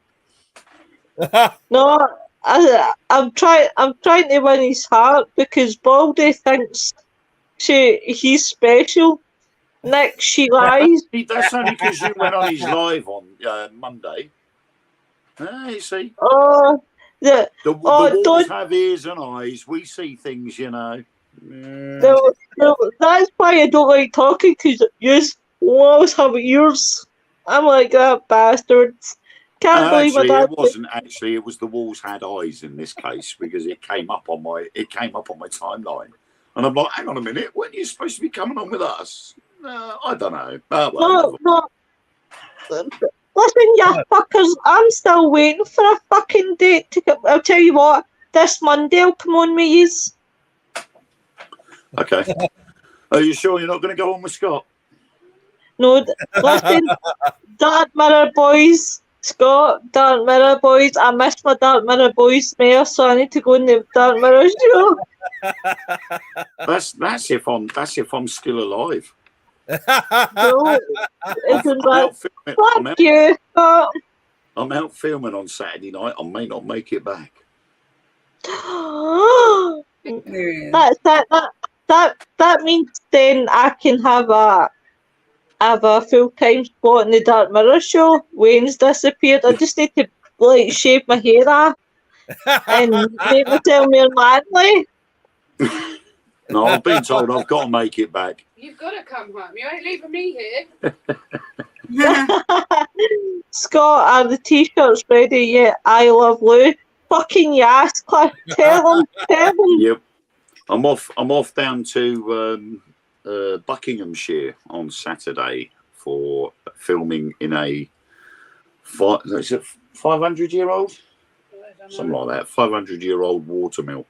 No, I'm trying to win his heart because Baldy thinks he's special. Nick, she lies. That's only because you went on his live on Monday. You see. The walls have ears and eyes. We see things, you know. No, that's why I don't like talking, because you always have ears. I'm like that bastards. Can't believe my dad. It wasn't actually. It was the walls had eyes in this case because it came up on my timeline, and I'm like, hang on a minute, when are you supposed to be coming on with us? I don't know. No. Listen, you fuckers, I'm still waiting for a fucking date to come. I'll tell you what, this Monday I'll come on with yous. Okay. Are you sure you're not going to go on with Scott? No, listen, Dark Mirror boys, Scott, Dark Mirror boys. I miss my Dark Mirror boys mayor, so I need to go on the Dark Mirror show. That's if I'm still alive. No, isn't that? Fuck you, Scott. I'm out filming on Saturday night. I may not make it back. That means then I can have a full-time spot in the Dark Mirror show. Wayne's disappeared. I just need to shave my hair off and make myself more manly. No, I've been told I've got to make it back. You've got to come home. You ain't leaving me here. Scott, are the t-shirts ready yet? I love Lou. Fucking yes, Cliff. Tell him. Yep. I'm off down to Buckinghamshire on Saturday for filming in a 500-year-old? Something like that. 500-year-old watermill.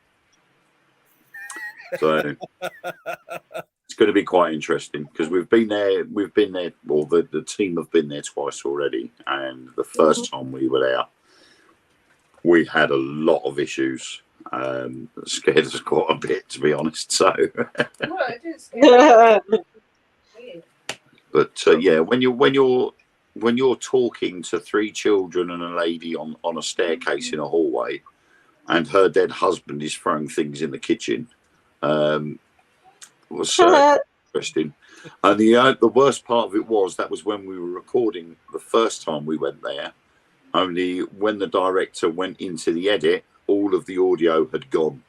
So it's going to be quite interesting because we've been there, well, the team have been there twice already. And the first time we were there, we had a lot of issues. That scared us quite a bit, to be honest. So, but yeah, when you're talking to 3 children and a lady on a staircase in a hallway, and her dead husband is throwing things in the kitchen, was interesting. And the worst part of it was that was when we were recording the first time we went there. Only when the director went into the edit, all of the audio had gone.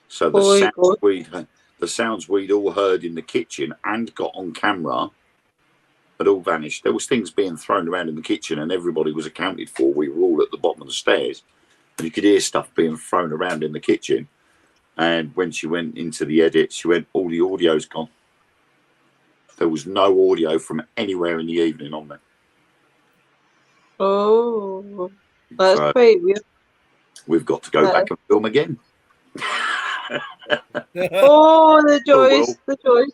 So the sounds we'd all heard in the kitchen and got on camera had all vanished. There was things being thrown around in the kitchen and everybody was accounted for. We were all at the bottom of the stairs and you could hear stuff being thrown around in the kitchen. And when she went into the edit, she went, all the audio's gone. There was no audio from anywhere in the evening on there. Oh, that's quite weird. We've got to go back and film again. Oh, the joys, the joys.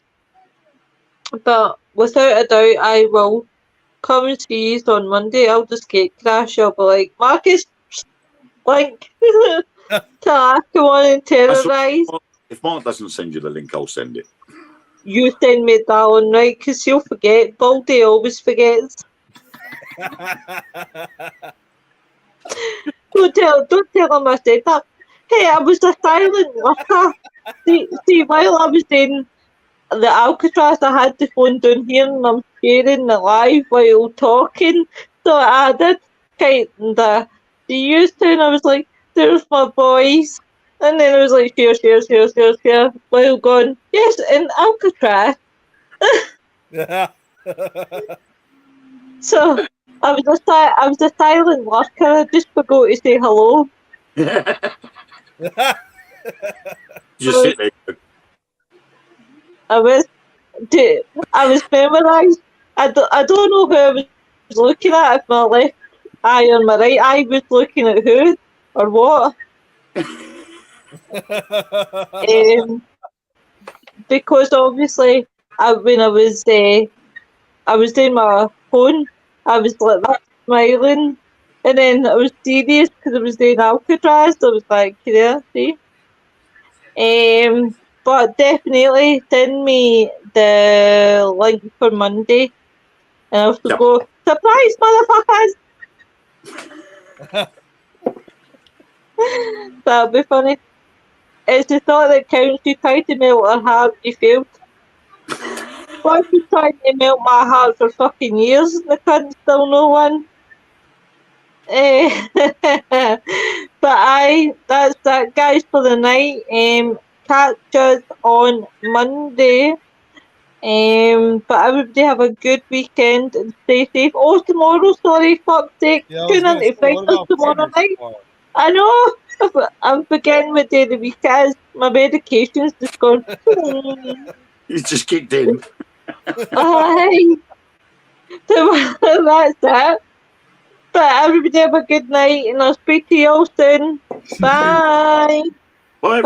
But without a doubt, I will come and see you on Monday. I'll just gate crash. I'll be like, Marcus, link. Come on and terrorise. If Mark doesn't send you the link, I'll send it. You send me that one, right? Because he'll forget. Baldy always forgets. Don't tell him I said that. Hey, I was a silent worker. See, while I was in the Alcatraz, I had the phone down here and I'm sharing the live while talking. So I did kind of use to, and I was like, there's my boys. And then I was like, share, while going, yes, in Alcatraz. So I was a silent worker. I just forgot to say hello. Just sit there. I was memorised. I don't know who I was looking at, if my left eye or my right eye was looking at who or what. Because obviously, when I was doing my phone, I was like that, smiling, and then I was serious because I was doing Alcatraz. So I was like, yeah, see. But definitely send me the link for Monday, and I have to go, surprise, motherfuckers! That'll be funny. It's the thought that counts. You tried to melt her heart, you failed. Why have you tried to melt my heart for fucking years and I couldn't still no one? But that's that, guys, for the night. Catch us on Monday. But everybody have a good weekend and stay safe. Oh, tomorrow, sorry, fuck's sake. Tune in to Fighters tomorrow night. I know. I'm forgetting what day of the week is. My medication's just gone. It's just kicked in. Aye. That's it. But everybody have a good night and I'll speak to you all soon. Bye. Bye.